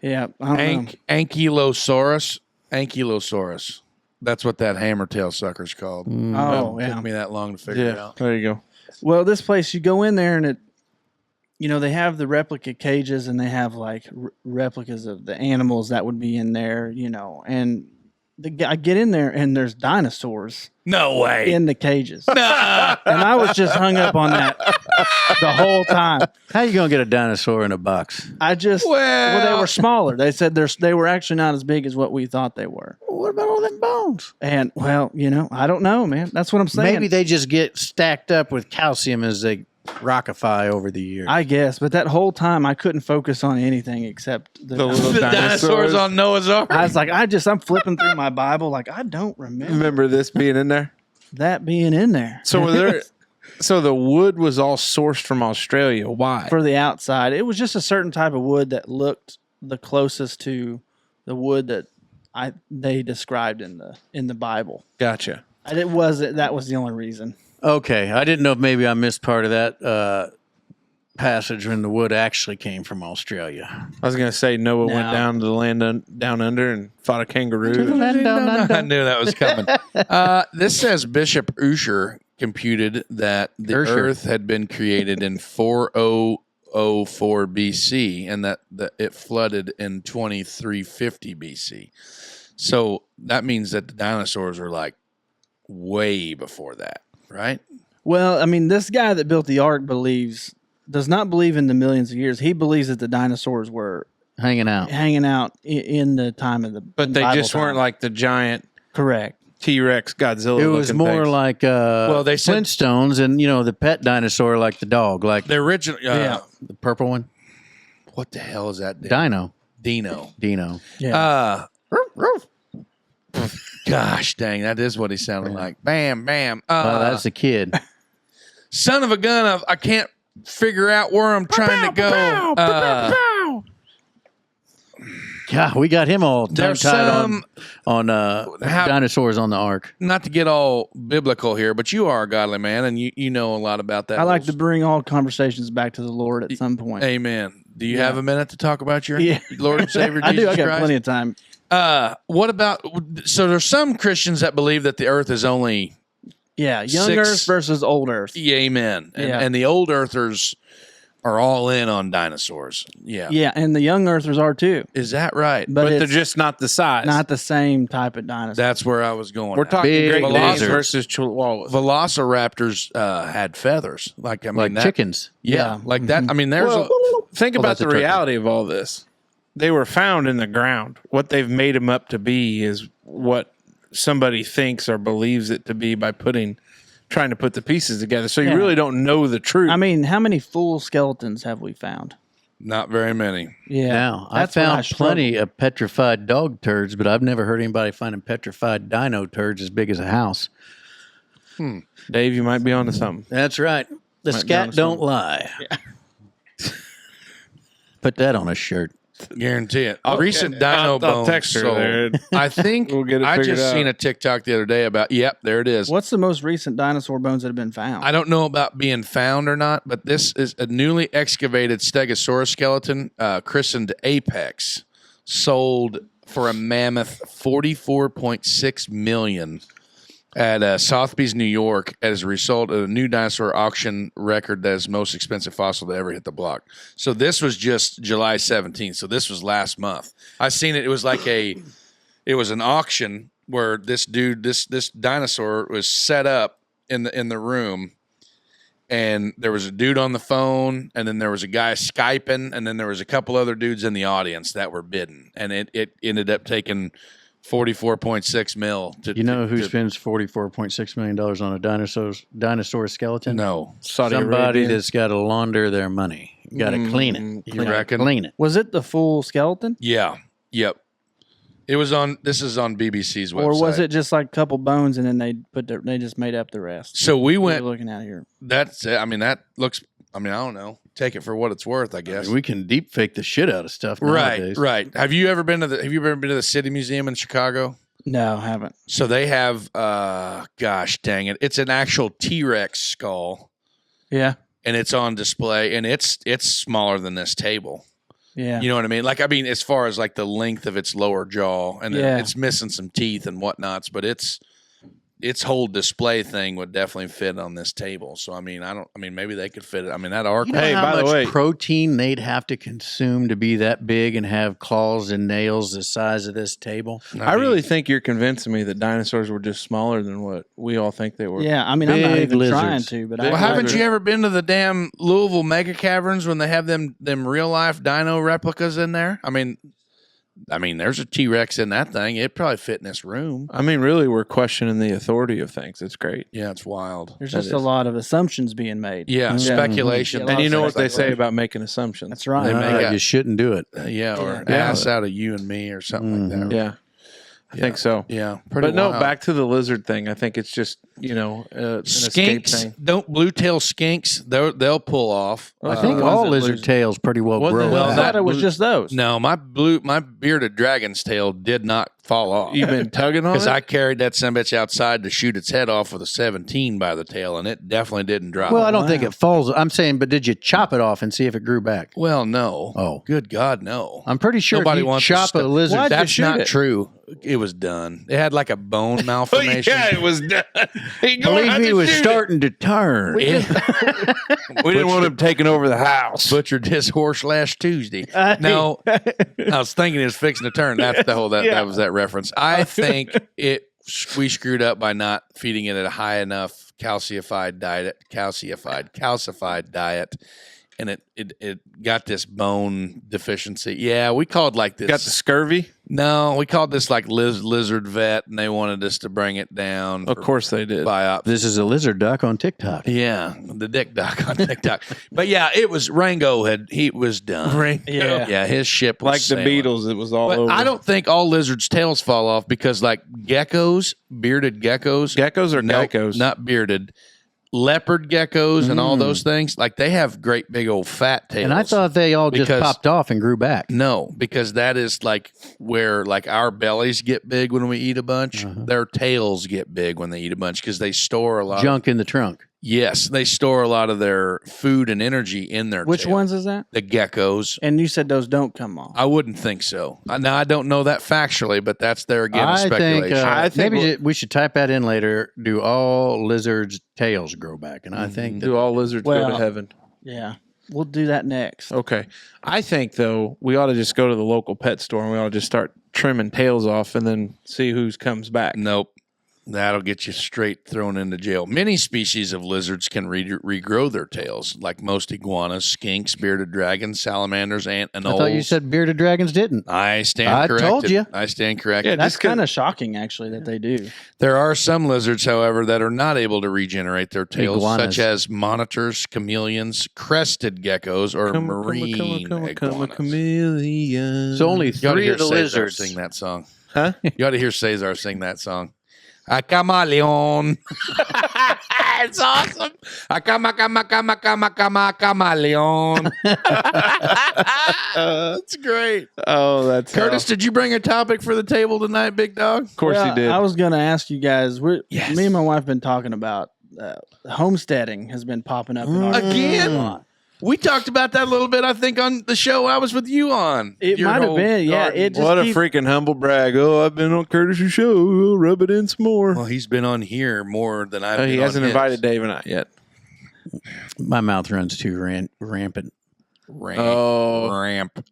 Yeah, I don't know. Ankylosaurus. Ankylosaurus. That's what that hammertail sucker's called. Oh, Took yeah. me that long to figure it Yeah. out. There you go. Well, this place, you go in there and it, they have the replica cages and they have like replicas of the animals that would be in there, and I get in there and there's dinosaurs No way. in the cages. And I was just hung up on that the whole time. How you going to get a dinosaur in a box? I just, well, they were smaller. They said they were actually not as big as what we thought they were. What about all them bones? And, well, I don't know, man. That's what I'm saying. Maybe they just get stacked up with calcium as they rockify over the years. I guess, but that whole time I couldn't focus on anything except The little the dinosaurs on Noah's Ark. I was like, I'm flipping through my Bible, like I don't Remember this being in there? that being in there. So were there? So the wood was all sourced from Australia. Why? For the outside, it was just a certain type of wood that looked the closest to the wood that they described in the Bible. Gotcha. That was the only reason. Okay, I didn't know if maybe I missed part of that passage when the wood actually came from Australia. I was gonna say Noah went No. down to the land down under and fought a kangaroo. I knew that was coming. This says Bishop Ussher computed that the Ussher. Earth had been created in 4004 BC and that it flooded in 2350 BC. So that means that the dinosaurs were like way before that, right? Well, I mean, this guy that built the ark does not believe in the millions of years. He believes that the dinosaurs were Hanging out. hanging out in the time of the But they Bible just weren't time. like the giant Correct. T-Rex Godzilla. It was looking more things. like they said- Flintstones and, the pet dinosaur like the dog, like The original, Yeah. the purple one. what the hell is that? Dino. Dino. Yeah. Gosh dang, that is what he sounded like. Bam, bam. Oh, that's the kid. Son of a gun! I can't figure out where I'm trying to go. God, we got him all There's tongue-tied on dinosaurs on the ark. not to get all biblical here, but you are a godly man, and you know a lot about that. I like to bring all conversations back to the Lord at some point. Amen. Do you Yeah. have a minute to talk about your Yeah. Lord and Savior I Jesus do. I got Christ? plenty of time. What about? So there's some Christians that believe that the Earth is only Yeah, young 6 Earth versus old Earth. yeah, amen, Yeah. and the old Earthers are all in on dinosaurs. Yeah, Yeah, and the young Earthers are too, is that right? but, But they're it's just not the size. not the same type of dinosaur. That's where I was going. We're at. talking Big Great Danes lizards. versus Chihuahuas. Velociraptors had feathers, like I mean, Like that, chickens. Yeah, like that. I mean, there's Well, think Well, about that's a the turkey. reality of all this. They were found in the ground. What they've made them up to be is what somebody thinks or believes it to be by trying to put the pieces together. So you Yeah. really don't know the truth. I mean, how many full skeletons have we found? not very many. Yeah, Now, I that's where found struggle. plenty of petrified dog turds, but I've never heard anybody finding petrified dino turds as big as a house. Dave, you might be onto something. That's right. The Might be scat onto don't lie. Put that on a shirt. Guarantee it. Recent dino I'll bones. text her sold. there. I think We'll get it I figured just out. seen a TikTok the other day about. Yep, there it is. What's the most recent dinosaur bones that have been found? I don't know about being found or not, but this is a newly excavated Stegosaurus skeleton, christened Apex, sold for a mammoth $44.6 million at Sotheby's, New York, as a result of a new dinosaur auction record that is the most expensive fossil to ever hit the block. So this was just July 17th. So this was last month. I seen it. It was like it was an auction where this dude, this dinosaur was set up in the room, and there was a dude on the phone, and then there was a guy Skyping, and then there was a couple other dudes in the audience that were bidding, and it ended up taking $44.6 million. You know who spends $44.6 million on a dinosaur skeleton? No. Saudi Somebody Arabia. that's got to launder their money. Got to clean it. You reckon? Clean it. Was it the full skeleton, Yeah. Yep. It was on. This is on BBC's website. or was it just like a couple bones and then they just made up the rest? So we What are went. you looking at here. That's. I mean, that looks. I mean, I don't know. Take it for what it's worth, I guess. We can deep fake the shit out of stuff Right. nowadays. Right. Have you ever been to the City Museum in Chicago? No, I haven't. So they have. Gosh, dang it! It's an actual T-Rex skull, Yeah, and it's on display, and it's smaller than this table. yeah. You know what I mean? Like, I mean, as far as like the length of its lower jaw, and Yeah. it's missing some teeth and whatnots, but its whole display thing would definitely fit on this table. So, I mean, maybe they could fit it. I mean, that arc. You know Hey, how by the much way- protein they'd have to consume to be that big and have claws and nails the size of this table? I really think you're convincing me that dinosaurs were just smaller than what we all think they were. Yeah, I mean, I'm not Big even trying lizards. to, but Well, I haven't you ever been to the damn Louisville mega caverns when they have them real life dino replicas in there? I mean, there's a T-Rex in that thing. It probably fit in this room. I mean, really, we're questioning the authority of things. It's great. Yeah, it's wild. There's That just a is. lot of assumptions being made. Yeah, speculation. Yeah, And you know what they say Speculation. about making assumptions. That's right. They make it- You shouldn't do it. Yeah, or Yeah. ass out of you and me or something like that. Yeah, I think so. Yeah, pretty But no, wild. back to the lizard thing. I think it's just, an escape Skinks, thing. don't blue tail skinks. They'll pull off. I think ones all that lizard lose- tails pretty well Wasn't grow. it- Well, I back. thought it was just those. No, my bearded dragon's tail did not fall off. You've been tugging on Because it? I carried that sumbitch outside to shoot its head off with a 17 by the tail, and it definitely didn't drop. Well, I don't think it falls. I'm saying, but did you chop it off and see if it grew back? Well, no. Oh. Good God, no. I'm pretty sure Nobody if you wants to chop a step- lizard. Why'd you That's shoot not it? true. It was done. It had like a bone malformation. it was done. I believe he was starting to turn. We didn't want him taking over the house. Butchered his horse last Tuesday. No, I was thinking it was fixing to turn. That's the whole that was that reference. I think we screwed up by not feeding it a high enough calcified diet, and it got this bone deficiency. Yeah, we called like this. Got the scurvy? No, we called this like lizard vet, and they wanted us to bring it down. Of course they did. biopsy. This is a lizard duck on TikTok. Yeah, the dick doc on TikTok. But yeah, it was Rango he was done. Yeah, his ship was Like the sailing. Beatles, it was all But over. I don't think all lizards' tails fall off because like geckos, bearded geckos. Geckos or Nope, geckos? not bearded. leopard geckos and all those things, like they have great big old fat tails. And I thought they all just Because- popped off and grew back. no, because that is like where like our bellies get big when we eat a bunch. Their tails get big when they eat a bunch because they store a lot Junk in the trunk. Yes, they store a lot of their food and energy in their Which tail. ones is that? The geckos. And you said those don't come off. I wouldn't think so. Now I don't know that factually, but that's there again I speculation. think, I think maybe we should type that in later. Do all lizards' tails grow back? And I think that Do all lizards go Well- to heaven? Yeah. We'll do that next. Okay. I think, though, we ought to just go to the local pet store and we ought to just start trimming tails off and then see who comes back. Nope. That'll get you straight thrown into jail. Many species of lizards can regrow their tails, like most iguanas, skinks, bearded dragons, salamanders, ant I anoles. thought you said bearded dragons didn't. I stand I corrected. told you. I stand corrected. Yeah, That's just 'cause- kind of shocking, actually, that they do. There are some lizards, however, that are not able to regenerate their tails, Iguanas. such as monitors, chameleons, crested geckos, or marine iguanas. chameleon. So only You ought to 3 hear of the Cesar lizards. sing that song. Huh? You ought to hear Cesar sing that song. A chameleon. It's awesome. A chameleon. That's great. Oh, that's Curtis, did you bring a topic for the table tonight, big dog? Of course Well, he did. I was going to ask you guys. Yes. Me and my wife have been talking about homesteading has been popping up in our Again? a lot. We talked about that a little bit, I think, on the show I was with you on. It Your might have whole been, yeah. garden. It just What a keep- freaking humble brag. Oh, I've been on Curtis's show. I'll rub it in some more. Well, he's been on here more than I've been He on hasn't his. invited Dave and I yet. My mouth runs too rampant. Ramp. Oh. Ramp.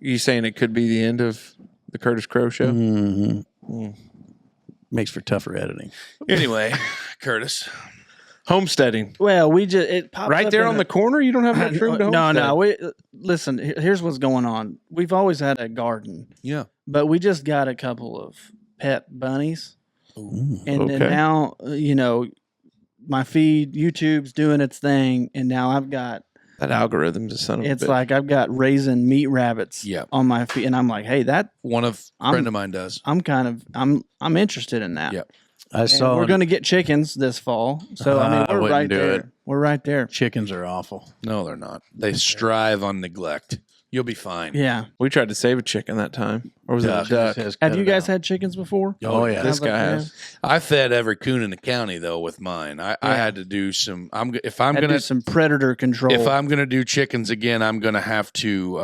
You saying it could be the end of the Curtis Crow show? Mhm. Makes for tougher editing. Anyway, Curtis. Homesteading. Well, it popped Right up there in on the corner? You don't have much room to No, homestead? no. Listen, here's what's going on. We've always had a garden, Yeah. but we just got a couple of pet bunnies. And then Okay. now, my feed, YouTube's doing its thing. And now I've got, That algorithm's a son of a it's bitch. like I've got raising meat rabbits Yeah. on my feed. And I'm like, hey, One of a friend of mine does. I'm interested in that. Yep. I And saw we're going to get chickens this fall. So, I mean, I we're wouldn't right do there. it. We're right there. chickens are awful. No, they're not. They strive on neglect. You'll be fine. Yeah. We tried to save a chicken that time. Or was Duck. it a duck? Have you guys had chickens before? Oh, yeah. This How's that guy for you? has. I fed every coon in the county though with mine. I had to do some. If I'm Had to gonna do some predator control. if I'm gonna do chickens again, I'm gonna have to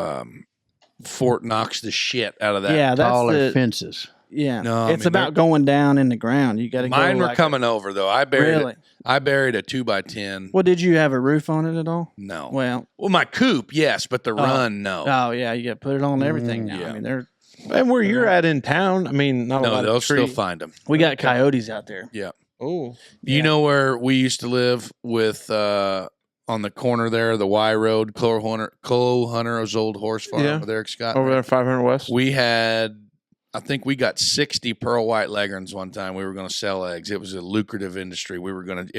Fort Knox the shit out of that. yeah, that's Taller the, fences. yeah. No, I it's mean, about going down in the ground. You got to go. Mine were like coming over though. I buried Really? I buried a 2x10. Well, did you have a roof on it at all? No. Well, Well, my coop, yes, but the run, no. oh yeah, you got to put it on everything now. yeah. I mean, they're And where you're at in town, I mean, not a No, lot they'll of still tree. find them. we got coyotes out there. Yeah. Oh, You know where we used to live with on the corner there, the Y Road, Clo Hunter's old horse farm Yeah. with Eric Scott. over there, 500 West. We had, I think we got 60 pearl white leghorns one time. We were going to sell eggs. It was a lucrative industry. We were going to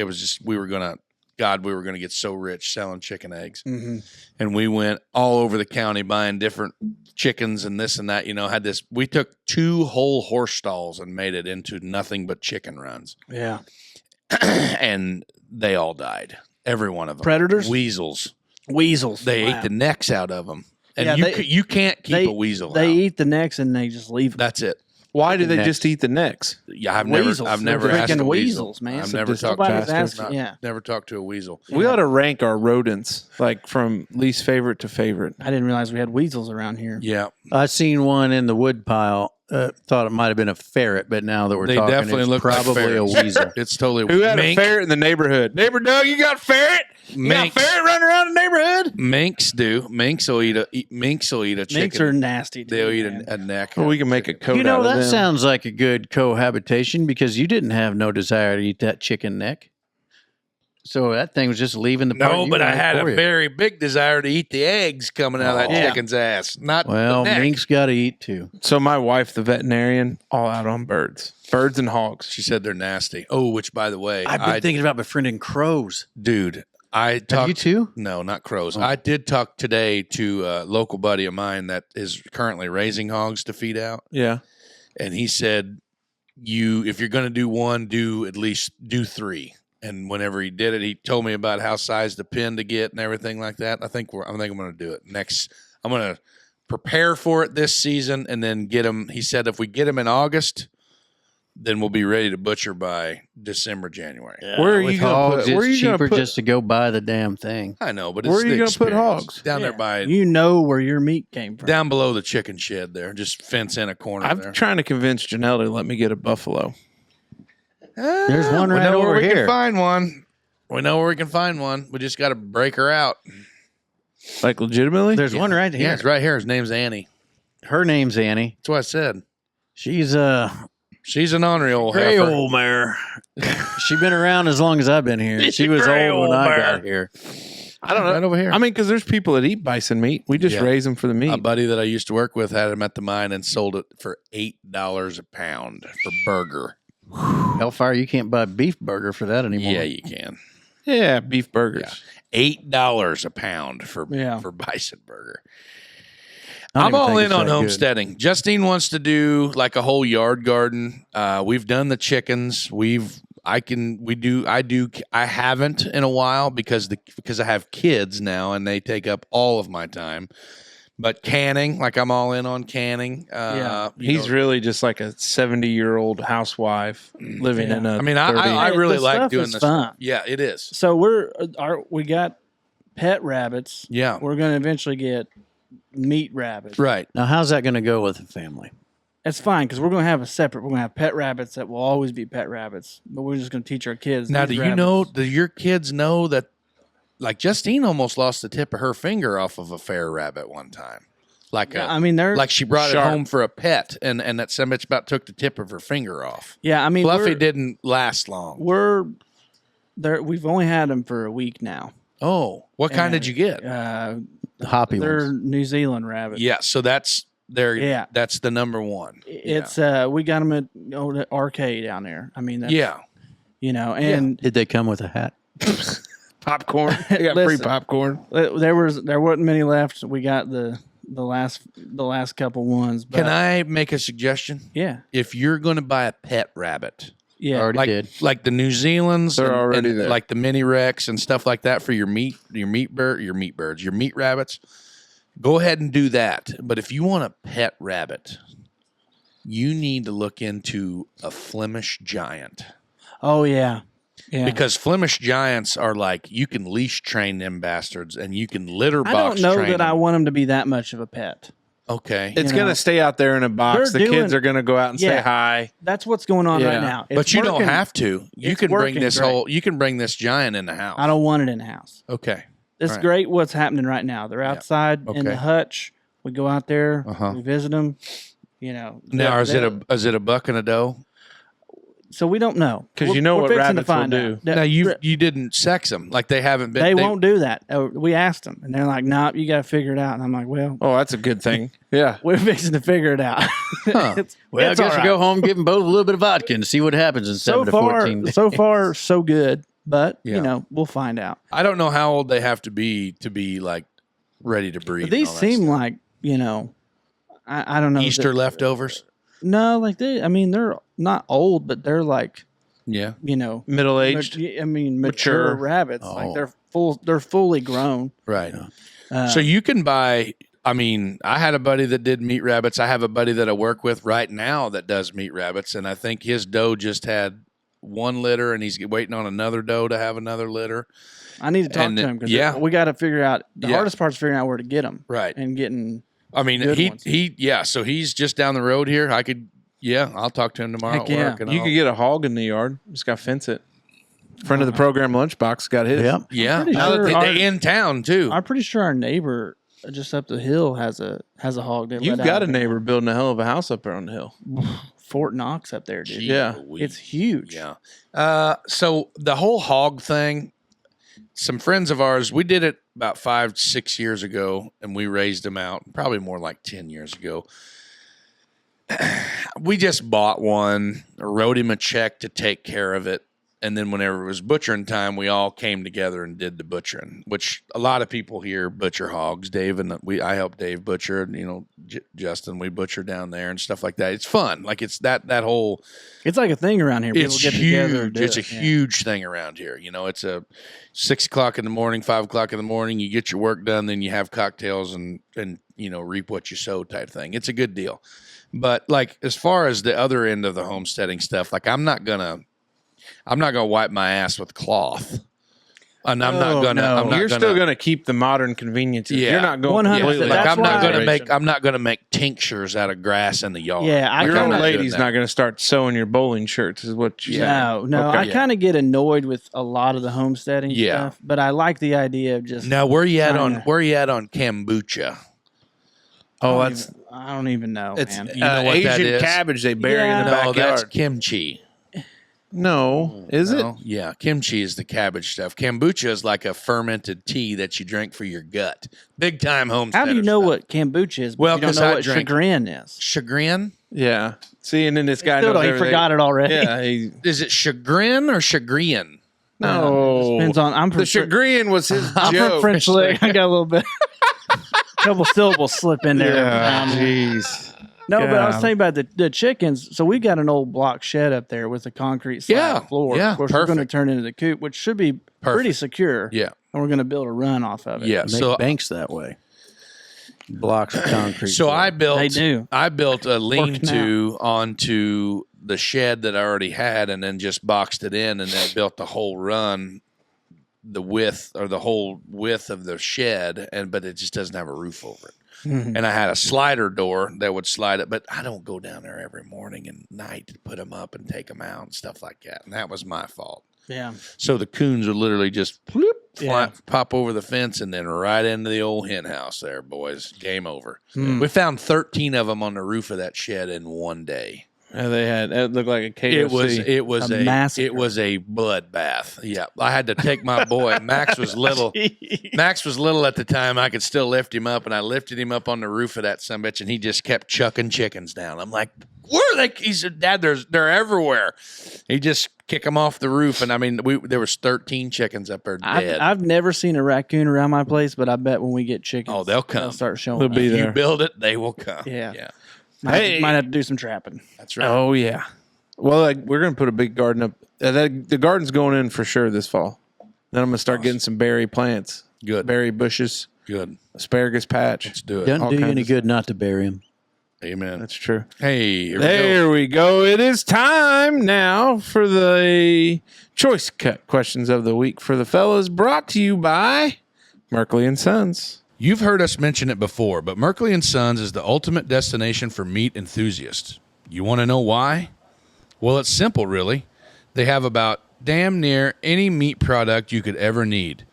get so rich selling chicken eggs. Mm-hmm. And we went all over the county buying different chickens and this and that, we took 2 whole horse stalls and made it into nothing but chicken runs. Yeah. And they all died. Every one of them. Predators? Weasels. Weasels. They Wow. ate the necks out of them. And Yeah, you can't keep they- a weasel They out. eat the necks and they just leave them. That's it. Why do they Next. just eat the necks? Yeah, I've Weasels. never They're asked a freaking weasel. weasels, man. I've So never just talked nobody's to asking- yeah. never talked to a weasel. We ought to rank our rodents, like from least favorite to favorite. I didn't realize we had weasels around here. Yeah, I seen one in the wood pile. Thought it might have been a ferret, but now that we're they talking, definitely it's look like probably a ferrets. weasel. It's totally Who had mink. a ferret in the neighborhood? Neighbor Doug, you got a ferret? You got a Minks. ferret running around the neighborhood? Minks do. Minks will eat a chicken. Minks are nasty. Too, They'll eat man. a neck. Well, we can make a coat You know, out of that them. sounds like a good cohabitation because you didn't have no desire to eat that chicken neck. So that thing was just leaving the part No, you but I made had a for you. very big desire to eat the eggs coming out of that Yeah. chicken's ass. Not Well, the neck. minks got to eat too. So my wife, the veterinarian, all out on birds and hogs. She said they're nasty. Oh, which by the way, I've been thinking about befriending crows. dude, I Have talked. you too? No, not crows. Oh. I did talk today to a local buddy of mine that is currently raising hogs to feed out, Yeah. and he said, if you're going to do one, do 3. And whenever he did it, he told me about how size the pin to get and everything like that. I think I'm going to do it next. I'm going to prepare for it this season and then get him. He said if we get him in August, then we'll be ready to butcher by December, January. Where are With you going to put? Where are it's you going cheaper to put? just to go buy the damn thing. I know, but Where it's are you the gonna put experience. hogs? Down there by You know where your meat came from. down below the chicken shed there. Just fence in a corner I'm there. trying to convince Janelle to let me get a buffalo. There's one we right know where over we here. can find one. We know where we can find one. We just got to break her out. Like legitimately? There's one right here. Yeah, it's right here. His name's Annie. Her name's Annie. That's what I said. She's She's an ornery old gray heifer. old mare. She's been around as long as I've been here. She was old when I got here. I don't know. Right over here. I mean, because there's people that eat bison meat. We just Yeah. raise them for the meat. A buddy that I used to work with had him at the mine and sold it for $8 a pound for burger. Hellfire, you can't buy beef burger for that anymore. Yeah, you can. Yeah, beef burgers. $8 a pound for Yeah. bison burger. I don't I'm even all think in it's on that good. homesteading. Justine wants to do like a whole yard garden. We've done the chickens. I haven't in a while because I have kids now and they take up all of my time. But canning, like I'm all in on canning. Yeah. He's really just like a 70-year-old housewife living in a. I mean, I Hey, really the like stuff doing is this. fun. Yeah, it is. So we got pet rabbits. Yeah. We're going to eventually get meat rabbits. Right. Now, how's that going to go with the family? That's fine because we're going to have we're going to have pet rabbits that will always be pet rabbits, but we're just going to teach our kids. Now, these do you know? rabbits- Do your kids know that? Like Justine almost lost the tip of her finger off of a fair rabbit one time. I mean, they're Like she brought Sharp. it home for a pet, and that some bitch about took the tip of her finger off. yeah. I mean, Fluffy didn't last long. we're there. We've only had them for a week now. Oh, what kind did you get? The hoppy They're ones. New Zealand rabbits. Yeah, so that's Yeah. That's the number one. It's we got them at the arcade down there. I mean, that's, Yeah. and Did they come with a hat? popcorn. They got free Listen. popcorn. there wasn't many left. We got the last couple ones. But Can I make a suggestion? Yeah, If you're going to buy a pet rabbit, yeah. Already like did. like the New Zealands, They're already and there. like the mini Rex and stuff like that for your meat rabbits. Go ahead and do that. But if you want a pet rabbit, you need to look into a Flemish giant. Oh yeah, yeah. Because Flemish giants are like, you can leash train them bastards and you can litter box I don't know train that I them. want them to be that much of a pet. Okay. It's You going know, to stay out there in a box. The they're kids doing- are going to go out and say Yeah. hi. That's what's going on Yeah. right now. But It's you don't working. have to. You It's can bring working this great. you can bring this giant in the house. I don't want it in the house. Okay. It's Right. great what's happening right now. They're outside in Okay. the hutch. We go out there. Uh-huh. We visit them. Now is it a buck and a doe? So we don't know 'Cause We're- you know we're what fixing to rabbits will find do. out. Now you didn't sex them. Like they haven't been They won't do that. We asked them, and they're like, "Nah, you got to figure it out." And I'm like, "Well, Oh, that's a good thing. Yeah. we're fixing to figure it out." It's, Well, it's I guess all you go right. home, give them both a little bit of vodka and see what happens in 7 to 14 days. So far, so good. But Yeah. we'll find out. I don't know how old they have to be like ready to breed. But these and all that seem stuff. like I don't know Easter leftovers. No, like they're not old, but they're like Yeah. Middle aged. mature Mature. rabbits. Oh. Like they're fully grown. Right. Uh, So you can buy. I mean, I had a buddy that did meat rabbits. I have a buddy that I work with right now that does meat rabbits, and I think his doe just had one litter, and he's waiting on another doe to have another litter. I need to talk and to him because yeah. we got to figure out the Yeah. hardest part's figuring out where to get them Right. and getting. I mean, Good ones. So he's just down the road here. I'll talk to him tomorrow Heck at yeah. work. And You I'll- could get a hog in the yard. Just got to fence it. Friend of the program lunchbox got his. Yep. Yeah. pretty Now that sure they in town too. I'm pretty sure our neighbor just up the hill has a hog. They You've let got out a neighbor building a hell of a house up there on the hill. Fort Knox up there, dude. Yeah. It's huge. Yeah. So the whole hog thing, some friends of ours, we did it about 5-6 years ago, and we raised them out, probably more like 10 years ago. We just bought one, wrote him a check to take care of it, And then whenever it was butchering time, we all came together and did the butchering, which a lot of people here butcher hogs. Dave and I helped Dave butcher, Justin, we butcher down there and stuff like that. It's fun. Like it's that whole, It's like a thing around here. People it's get together. huge. It's a huge thing around here. It's a 6 o'clock in the morning, 5 o'clock in the morning. You get your work done, then you have cocktails and reap what you sow type thing. It's a good deal. But like, as far as the other end of the homesteading stuff, like I'm not gonna wipe my ass with cloth. And I'm not gonna. You're still gonna keep the modern conveniences. Yeah. You're not going 100%. completely. Like That's I'm not gonna make tinctures out of grass in the yard. Yeah, Your old not lady's doing not going to start sewing your bowling shirts, is what you No, Okay. I kind of get annoyed with a lot of the homesteading Yeah. stuff, but I like the idea of just. Now where you at on Kinda. kombucha? Oh, I don't even know, it's man. You know what that Asian is? cabbage they bury in the Yeah. No, that's backyard. kimchi. No, is it? No? Yeah, kimchi is the cabbage stuff. Kombucha is like a fermented tea that you drink for your gut. Big time homesteader. How do you know stuff. what kombucha is? But Well, you don't 'cause know I what drink- chagrin is. Chagrin? Yeah. See, and then this guy Still knows he everything. forgot it already. Yeah. He, Is it chagrin or chagrin? no. Depends on. I'm from The chagrin was his I'm joke. from French Lick. I got a little bit. Couple syllables slip in there. Yeah. Jeez. No, but I was Yeah. saying about the chickens. So we've got an old block shed up there with a concrete slab Yeah, floor. yeah, Of course, we're going to perfect. turn into the coop, which should be pretty secure. Yeah. And we're going to build a run off of it. Yeah. Make So banks that way. Blocks of concrete. So I built They do. I built a lean-to onto the shed that I already had, and then just boxed it in, and then built the whole run, the whole width of the shed, but it just doesn't have a roof over it. And I had a slider door that would slide it, but I don't go down there every morning and night to put them up and take them out and stuff like that, and that was my fault. Yeah. So the coons would literally just bloop, Yeah. pop over the fence and then right into the old hen house there, boys. Game over. We found 13 of them on the roof of that shed in one day. Yeah, they had it looked like a KFC. It was A a massacre. it was a bloodbath. Yeah, I had to take my boy. Max was little. Max was little at the time. I could still lift him up, and I lifted him up on the roof of that sumbitch, and he just kept chucking chickens down. I'm like, "Where are they?" He said, "Dad, they're everywhere." He just kick them off the roof, and I mean, there was 13 chickens up there dead. I've never seen a raccoon around my place, but I bet when we get chickens, Oh, they'll come. They'll start showing. They'll up. be If there. you build it, they will come. Yeah. yeah, Might have to do some trapping. that's right. Oh yeah. Well, we're gonna put a big garden up. The garden's going in for sure this fall. Then I'm gonna start getting some berry plants, Good, berry bushes, good. asparagus patch. Let's do it. Doesn't all do you kinds any of good not to bury him. Amen. That's true. Hey, here we go. There we go. It is time now for the choice cut questions of the week for the fellas, brought to you by Merkley and Sons. You've heard us mention it before, but Merkley & Sons is the ultimate destination for meat enthusiasts. You want to know why? Well, it's simple, really. They have about damn near any meat product you could ever need.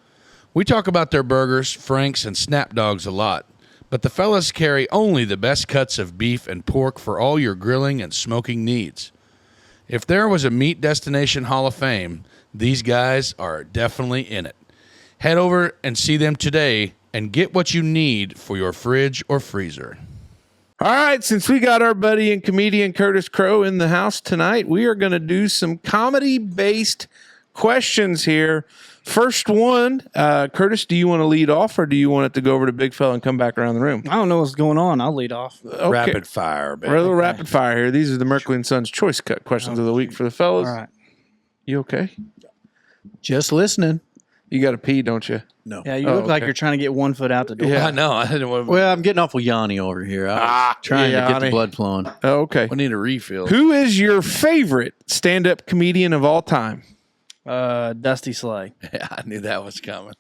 We talk about their burgers, franks, and snap dogs a lot, but the fellas carry only the best cuts of beef and pork for all your grilling and smoking needs. If there was a meat destination hall of fame, these guys are definitely in it. Head over and see them today and get what you need for your fridge or freezer. All right, since we got our buddy and comedian Curtis Crow in the house tonight, we are going to do some comedy-based questions here. First one, Curtis, do you want to lead off, or do you want it to go over to Big Fella and come back around the room? I don't know what's going on. I'll lead off. Okay. Rapid fire, baby. We're a little rapid fire here. These are the Merkley and Sons choice cut questions of the week for the fellas. All right. You okay? Just listening. You got to pee, don't you? No. Yeah, you Oh, look like okay. you're trying to get 1 foot out the door. Yeah. I know. I didn't want Well, I'm getting awful yawny over here. I was trying to get Yanni. the blood flowing. Oh, okay. we need a refill. Who is your favorite stand-up comedian of all time? Dusty Slay. Yeah, I knew that was coming.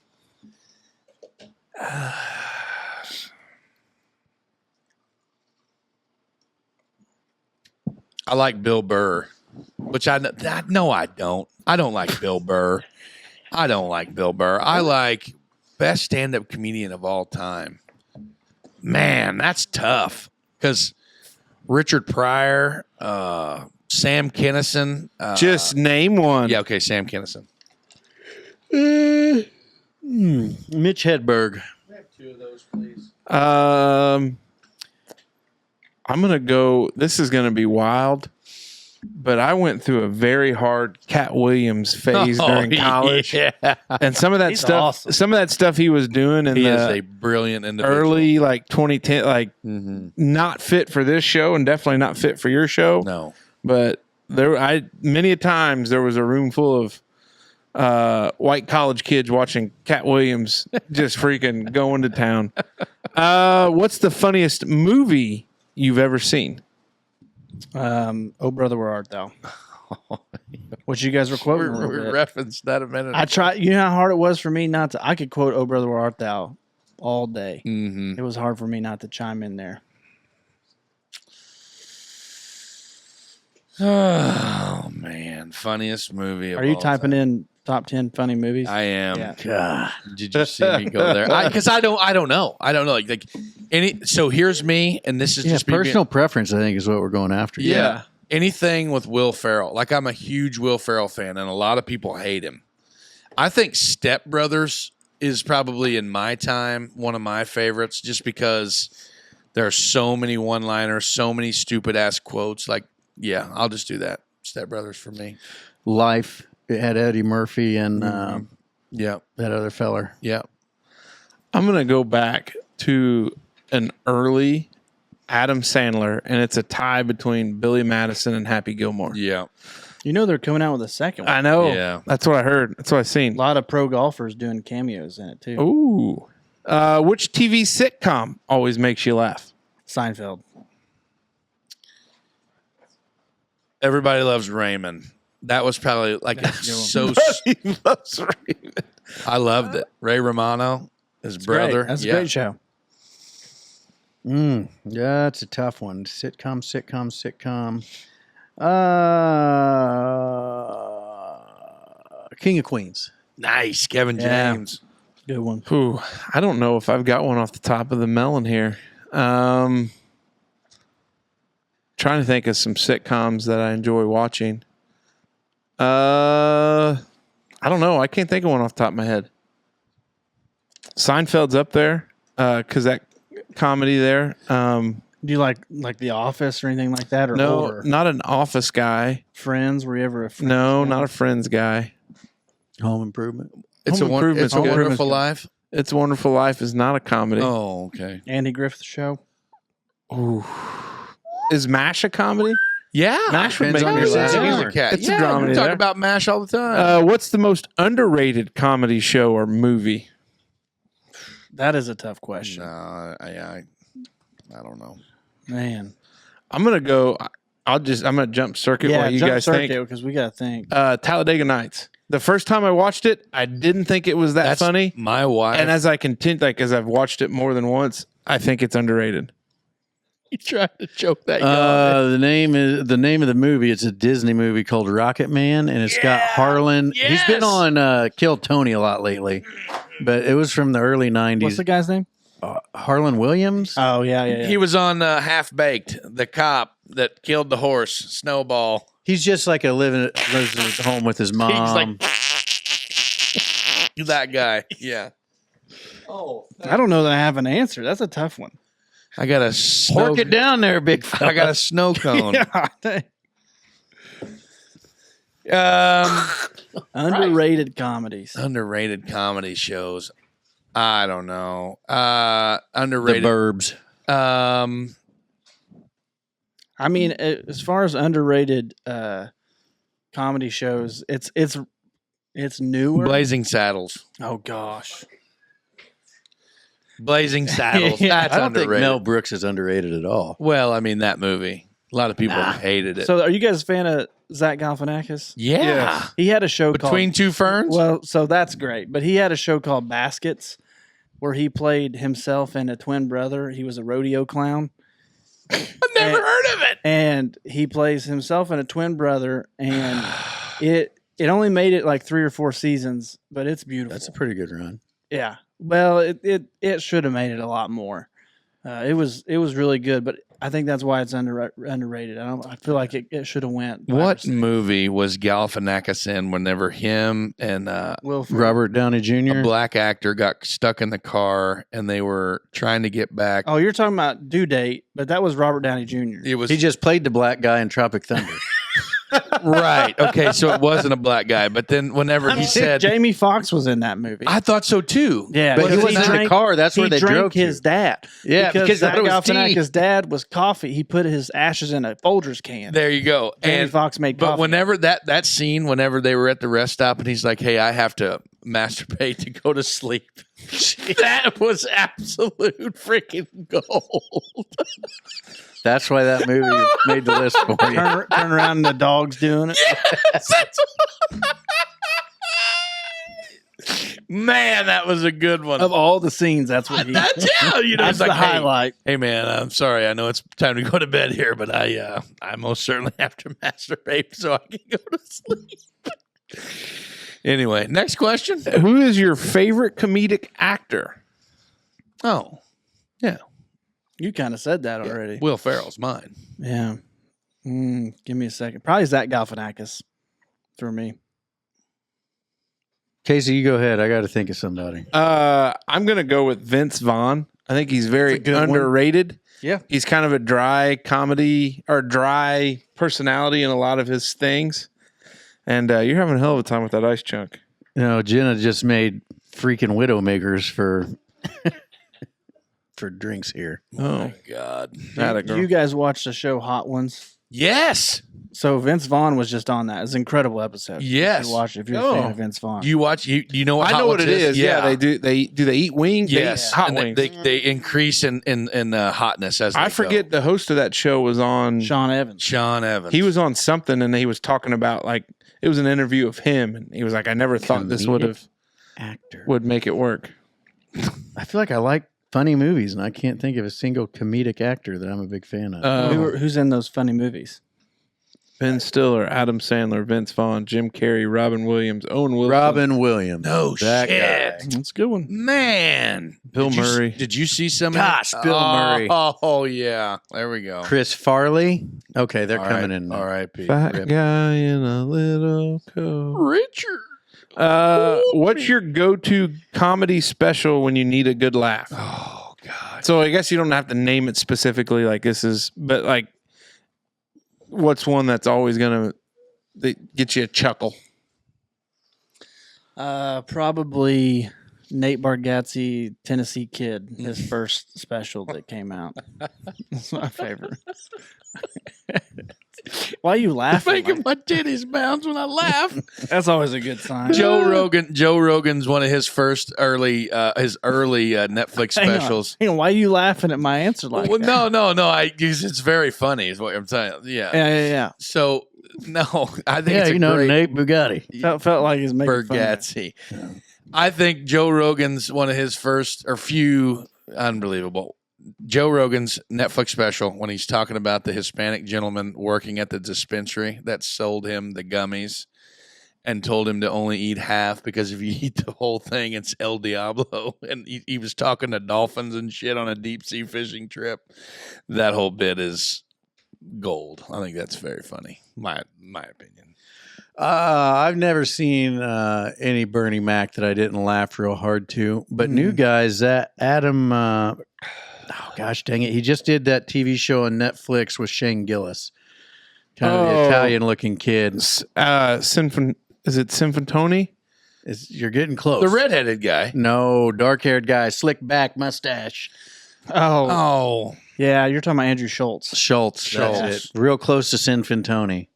I like Bill Burr, which no, I don't. I don't like Bill Burr. I don't like Bill Burr. I like best stand-up comedian of all time. Man, that's tough because Richard Pryor, Sam Kinison. Just name one. Yeah, okay, Sam Kinison. Mitch Hedberg. I'm gonna go. This is gonna be wild. but I went through a very hard Cat Williams phase during college, and some of that He's stuff, awesome. he was doing in He is the a brilliant individual. early like 2010, like not fit for this show, and definitely not fit for your show. No. But many a times there was a room full of white college kids watching Cat Williams just freaking going to town. What's the funniest movie you've ever seen? Oh brother, where art thou? Which you guys were quoting a We little bit. referenced that a minute. I tried. You know how hard it was for me not to. I could quote "Oh brother, where art thou" all day. Mm-hmm. It was hard for me not to chime in there. Oh man, funniest movie. Of Are you all typing time. in top 10 funny movies? I am. Yeah. God, did you see me go there? Because I don't know. Like any. So here's me, and this is Yeah, just me being- personal preference, I think, is what we're going after. Yeah. Anything with Will Ferrell. Like, I'm a huge Will Ferrell fan, and a lot of people hate him. I think Step Brothers is probably, in my time, one of my favorites, just because there are so many one-liners, so many stupid-ass quotes. Like, yeah, I'll just do that. Step Brothers for me. Life, it had Eddie Murphy and Yeah, that other feller. yeah. I'm gonna go back to an early Adam Sandler, and it's a tie between Billy Madison and Happy Gilmore. Yeah. You know they're coming out with a second one. I know. Yeah. That's what I heard. That's what I A seen. lot of pro golfers doing cameos in it too. Ooh. Which TV sitcom always makes you laugh? Seinfeld. Everybody Loves Raymond. That was probably like so. He loves Raymond. I loved it. Ray Romano, his brother. Great. That's a Yeah. great show. Yeah, that's a tough one. Sitcom. King of Queens. Nice, Kevin Yeah. James. Good one. Ooh, I don't know if I've got one off the top of the melon here. Trying to think of some sitcoms that I enjoy watching. I don't know. I can't think of one off the top of my head. Seinfeld's up there because that comedy there. Do you like The Office or anything like that? Or No, Or not an Office guy. Friends? Were you ever a Friends No, guy? not a Friends guy. Home Improvement. It's Home a Improvement's good. Wonderful Life. It's a Wonderful Life is not a comedy. Oh, okay. Andy Griffith Show. Ooh. Is MASH a comedy? Yeah, MASH would Depends make on me your laugh. sense of He's humor. a cat. It's a Yeah, dramedy we talk there. about MASH all the time. What's the most underrated comedy show or movie? That is a tough question. I don't know. Man. I'm gonna go. I'm gonna jump circuit while you jump guys circuit, think. because we got to think. Talladega Nights. The first time I watched it, I didn't think it was that That's funny. My wife. And as I continue, as I've watched it more than once, I think it's underrated. he tried to choke that The name of the movie. It's a Disney movie called Rocket Man, and it's got Harlan. He's been on Kill Tony a lot lately, but it was from the early '90s. What's the guy's name? Harlan Williams. Oh, yeah. He was on Half Baked, the cop that killed the horse, Snowball. He's just like lives at home with his mom. He's like that guy. Yeah. I don't know that I have an answer. That's a tough one. I got a snow. Pork it down there, big fella. I got a snow cone. Underrated comedies. Underrated comedy shows. I don't know. The Underrated. Burbs. I mean, as far as underrated comedy shows, it's newer. Blazing Saddles. Oh gosh. Blazing Saddles. Yeah. That's I don't think underrated. Mel Brooks is underrated at all. Well, I mean that movie. A lot of people hated it. So, are you guys a fan of Zach Galifianakis? yeah. Yes. He had a show Between called Two Ferns. Well, so that's great. But he had a show called Baskets, where he played himself and a twin brother. He was a rodeo clown. I've never heard of it. And he plays himself and a twin brother, and it only made it like 3 or 4 seasons, but it's beautiful. That's a pretty good run. Yeah. Well, it should have made it a lot more. It was really good, but I think that's why it's underrated. I feel like it should have went. 5 or What 6. movie was Galifianakis in whenever him and Will Ferrell. Robert Downey Jr. a black actor got stuck in the car and they were trying to get back? Oh, you're talking about Due Date, but that was Robert Downey Jr. It was He just played the black guy in Tropic Thunder. Right. Okay. So it wasn't a black guy, but then whenever he said, Jamie Foxx was in that movie. I thought so too. Yeah, But he because was in the car. That's where he they drank drove his dad. Yeah, because Zach that was tea. Galifianakis' dad was coffee. He put his ashes in a Folgers can. There you go. Jamie Foxx made But coffee. whenever that scene, whenever they were at the rest stop, and he's like, "Hey, I have to masturbate to go to sleep." That was absolute freaking gold. That's why that movie made the list for you. turn around and the dog's doing it. Yes, that's man, that was a good one. Of all the scenes, that's what he. That's you know, That's it's like, the highlight. Hey man, I'm sorry. I know it's time to go to bed here, but I most certainly have to masturbate so I can go to sleep. Anyway, next question. Who is your favorite comedic actor? Oh, yeah, You kind of said that already. Will Ferrell's mine. Yeah. Give me a second. Probably Zach Galifianakis for me. Casey, you go ahead. I got to think of somebody. I'm gonna go with Vince Vaughn. I think he's very That's a good one. underrated. Yeah. He's kind of a dry comedy or dry personality in a lot of his things. And you're having a hell of a time with that ice chunk. You know, Jenna just made freaking Widowmakers for for drinks here. Oh, God. that a Do girl. you guys watch the show Hot Ones? Yes. So Vince Vaughn was just on that. It's an incredible episode. Yes. You watch it if you're a fan of Vince Vaughn. You watch. You know what? I know Hot what Ones it is. Yeah, they do. do. They eat wings. They Yes, eat hot and wings. They increase in hotness as I they forget go. the host of that show was on. Sean Evans. Sean Evans. He was on something, and he was talking about like it was an interview of him, and he was like, "I never thought this Actor. would make it work." I feel like I like funny movies, and I can't think of a single comedic actor that I'm a big fan of. Who's in those funny movies? Ben Stiller, Adam Sandler, Vince Vaughn, Jim Carrey, Robin Williams, Owen Wilson, Robin Williams. No that shit. guy. That's a good one. Man, Bill Did you- Murray. Did you see some? Gosh, Bill Murray. Oh yeah, there we go. Chris Farley. Okay, they're All coming right, in. R.I.P. Fat Rip. guy in a little coat. Richard. What's your go-to comedy special when you need a good laugh? Oh God. So I guess you don't have to name it specifically like this is, but like, what's one that's always gonna that get you a chuckle? Probably Nate Bargatze, Tennessee Kid, his first special that came out. That's my favorite. Why are you laughing? Making Like, my titties bounce when I laugh. that's always a good sign. Joe Rogan's one of his first early Netflix Hang on. specials. Hang on, why are you laughing at my answer like Well, that? no. It's very funny, is what I'm saying. Yeah. Yeah. So no, I think Yeah, it's a you know, great Nate Bugatti. Felt like he's making fun of it. Bargatze. I think Joe Rogan's one of his first or few unbelievable. Joe Rogan's Netflix special when he's talking about the Hispanic gentleman working at the dispensary that sold him the gummies and told him to only eat half because if you eat the whole thing, it's El Diablo. And he was talking to dolphins and shit on a deep sea fishing trip. That whole bit is gold. I think that's very funny. My opinion. I've never seen any Bernie Mac that I didn't laugh real hard to. But new guys, that Adam, oh gosh dang it, he just did that TV show on Netflix with Shane Gillis, kind of the Italian-looking kid. Is it Sinfantoni? You're getting close. The redheaded guy. No, dark-haired guy, slick back mustache. Oh, Yeah, you're talking about Andrew Schultz. Schultz. That's it. Real close to Sinfantoni.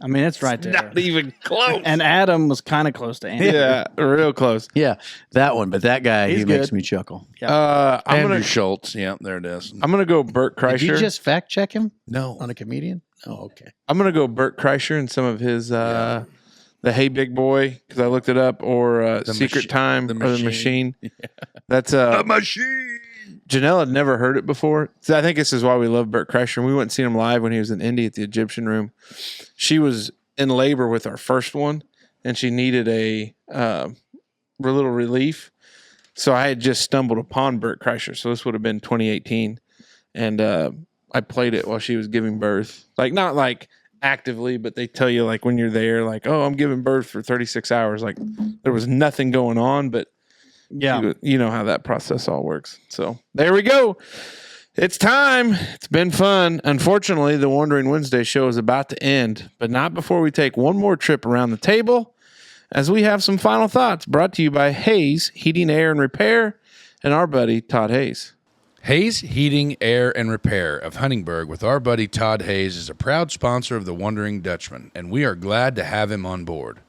I mean, it's right there. Not even close. And Adam was kind of close to Andrew. Yeah, real close. Yeah, that one. But that guy, He's he makes good. me chuckle. I'm Andrew gonna Schultz. Yeah, there it is. I'm gonna go Bert Kreischer. Did you just fact check him No. on a comedian? Oh, okay. I'm gonna go Bert Kreischer and some of his the Hey Big Boy because I looked it up or Secret Time the or the Machine. Machine. That's machine. Janelle had never heard it before. So I think this is why we love Bert Kreischer. We went and seen him live when he was in Indy at the Egyptian Room. She was in labor with our first one, and she needed a little relief. So I had just stumbled upon Bert Kreischer. So this would have been 2018, and I played it while she was giving birth. Like not like actively, but they tell you like when you're there, like, oh, I'm giving birth for 36 hours. Like there was nothing going on, but Yeah. you know how that process all works. So there we go. It's time. It's been fun. Unfortunately, the Wondering Wednesday show is about to end, but not before we take one more trip around the table as we have some final thoughts brought to you by Hayes Heating, Air, and Repair and our buddy Todd Hayes. Hayes Heating, Air, and Repair of Huntingburg with our buddy Todd Hayes is a proud sponsor of the Wondering Dutchmen, and we are glad to have him on board.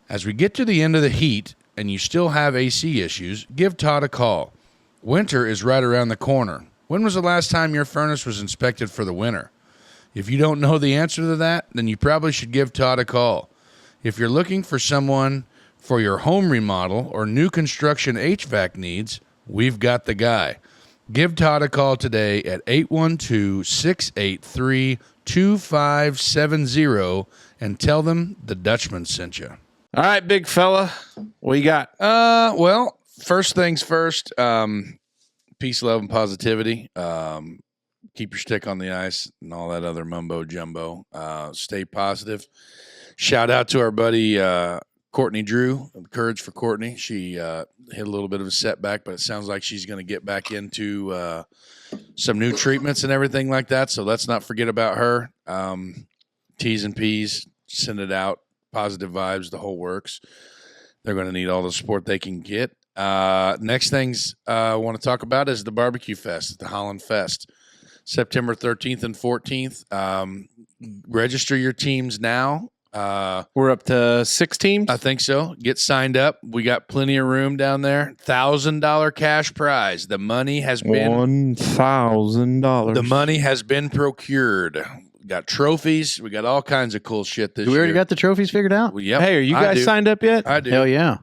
As we get to the end of the heat and you still have AC issues, give Todd a call. Winter is right around the corner. When was the last time your furnace was inspected for the winter? If you don't know the answer to that, then you probably should give Todd a call. If you're looking for someone for your home remodel or new construction HVAC needs, we've got the guy. Give Todd a call today at 812-683-2570 and tell them the Dutchman sent you. All right, big fella. What you got? Well, first things first, peace, love, and positivity. Keep your stick on the ice and all that other mumbo jumbo. Stay positive. Shout out to our buddy Courtney Drew. Courage for Courtney. She hit a little bit of a setback, but it sounds like she's going to get back into some new treatments and everything like that. So let's not forget about her. T's and P's, send it out. Positive vibes, the whole works. They're going to need all the support they can get. Next things I want to talk about is the Barbecue Fest, the Holland Fest, September 13th and 14th. Register your teams now. We're up to 6 teams. I think so. Get signed up. We got plenty of room down there. $1,000 cash prize. The money has been $1,000. The money has been procured. We got trophies. We got all kinds of cool shit this year. We already got the trophies figured out? Well, yep, Hey, are you I guys do. signed up yet? I do. Hell yeah.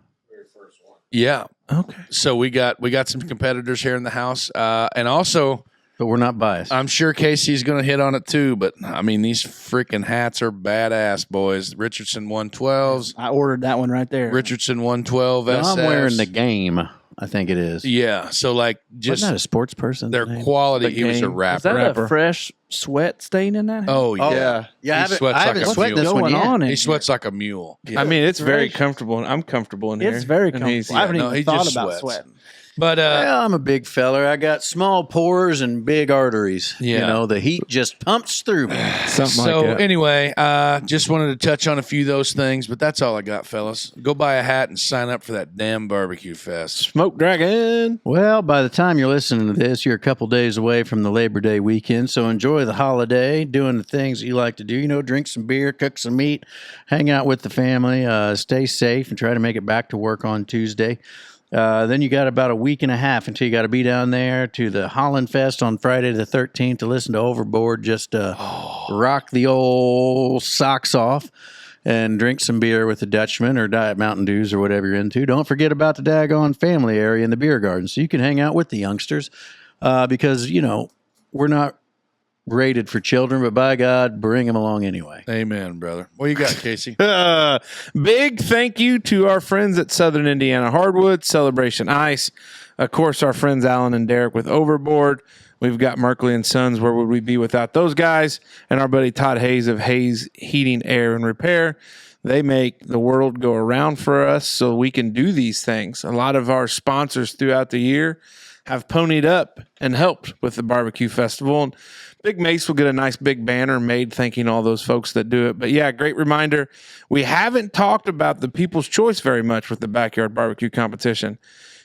Yeah. Okay. So we got some competitors here in the house, and also But we're not biased. I'm sure Casey's going to hit on it too. But I mean, these freaking hats are badass, boys. Richardson 112s, I ordered that one right there. Richardson 112 No, I'm SFs. wearing the game, I think it is. Yeah. So like just Wasn't that a sports person? their quality. He was a game. rapper. Is that rapper. a fresh sweat stain in that? Oh yeah. Yeah, He sweats I like haven't a sweat mule. this one going yet. on in He sweats like a mule. I mean, it's very Right. comfortable, and I'm comfortable in here. It's very And comfortable. he's- I haven't no, he even thought just about sweats. sweating. But Well, I'm a big feller. I got small pores and big arteries. Yeah. You know, the heat just pumps through me. Something so like that. anyway, just wanted to touch on a few of those things, but that's all I got, fellas. Go buy a hat and sign up for that damn barbecue fest. Smoke Dragon. Well, by the time you're listening to this, you're a couple days away from the Labor Day weekend. So enjoy the holiday, doing the things that you like to do. You know, drink some beer, cook some meat, hang out with the family, stay safe, and try to make it back to work on Tuesday. Then you got about a week and a half until you got to be down there to the Holland Fest on Friday the 13th to listen to Overboard, just rock the old socks off and drink some beer with the Dutchman or Diet Mountain Dews or whatever you're into. Don't forget about the daggone family area in the beer garden so you can hang out with the youngsters because, you know, we're not rated for children, but by God, bring them along anyway. Amen, brother. What you got, Casey? Big thank you to our friends at Southern Indiana Hardwoods, Celebration Ice. Of course, our friends Alan and Derek with Overboard. We've got Merkley and Sons. Where would we be without those guys? And our buddy Todd Hayes of Hayes Heating, Air, and Repair. They make the world go around for us so we can do these things. A lot of our sponsors throughout the year have ponied up and helped with the barbecue festival. And Big Mace will get a nice big banner made thanking all those folks that do it. But yeah, great reminder. We haven't talked about the People's Choice very much with the backyard barbecue competition.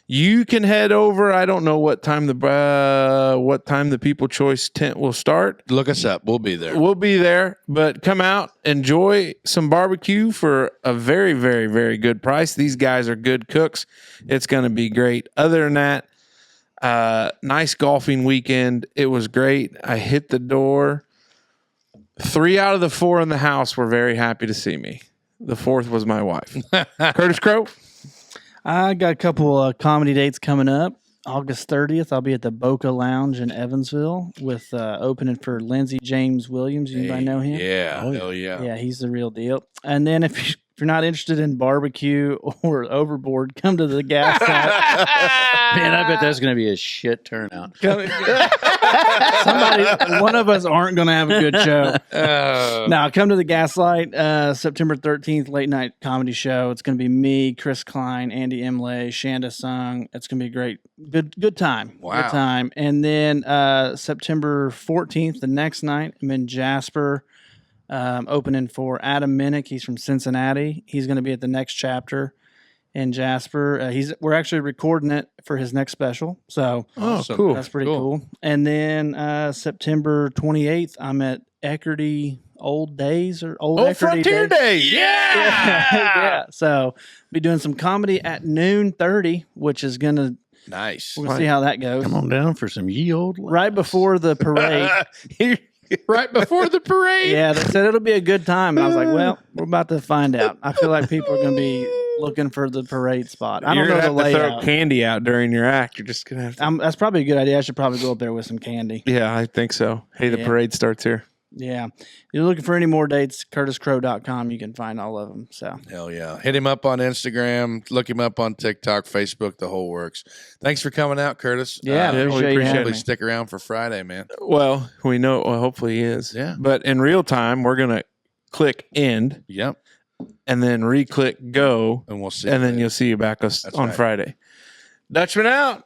You can head over. I don't know what time the People's Choice tent will start. Look us up. We'll be there. We'll be there, but come out, enjoy some barbecue for a very, very, very good price. These guys are good cooks. It's going to be great. Other than that, nice golfing weekend. It was great. I hit the door. 3 out of the 4 in the house were very happy to see me. The 4th was my wife. Curtis Crow. I got a couple comedy dates coming up. August 30th, I'll be at the Boca Lounge in Evansville with opening for Lindsey James Williams. Anybody know him? Yeah. Hell yeah. Yeah, he's the real deal. And then if If you're not interested in barbecue or overboard, come to the gas site. Man, I bet that's going to be a shit turnout. One of us aren't going to have a good show. Now, come to the Gaslight, September 13th, late night comedy show. It's going to be me, Chris Klein, Andy Imlay, Shanda Sung. It's going to be great. Good time. Wow. Good time. And then September 14th, the next night, I'm in Jasper, opening for Adam Minnick. He's from Cincinnati. He's going to be at the Next Chapter in Jasper. We're actually recording it for his next special. So cool. that's pretty cool. And then September 28th, I'm at Eckerty Old Days or Old Eckerty Frontier Days. yeah. So be doing some comedy at noon 30, which is gonna Nice. we'll see how that goes. Come on down for some ye old. Right before the parade. Right before the parade. Yeah, they said it'll be a good time. And I was like, well, we're about to find out. I feel like people are going to be looking for the parade spot. I don't know the You're gonna have to throw layout. candy out during your act. You're just gonna have to. That's probably a good idea. I should probably go up there with some candy. Yeah, I think so. Hey, the Yeah. parade starts here. Yeah. If you're looking for any more dates, curtiscrow.com. You can find all of them. So Hell yeah. Hit him up on Instagram. Look him up on TikTok, Facebook, the whole works. Thanks for coming out, Curtis. yeah, we appreciate you appreciate having Probably me. stick around for Friday, man. Well, we know. Well, hopefully he is. Yeah. But in real time, we're gonna click end Yep. and then re-click go, And we'll see. and you then later. you'll see you back us That's on right. Friday. Dutchman out.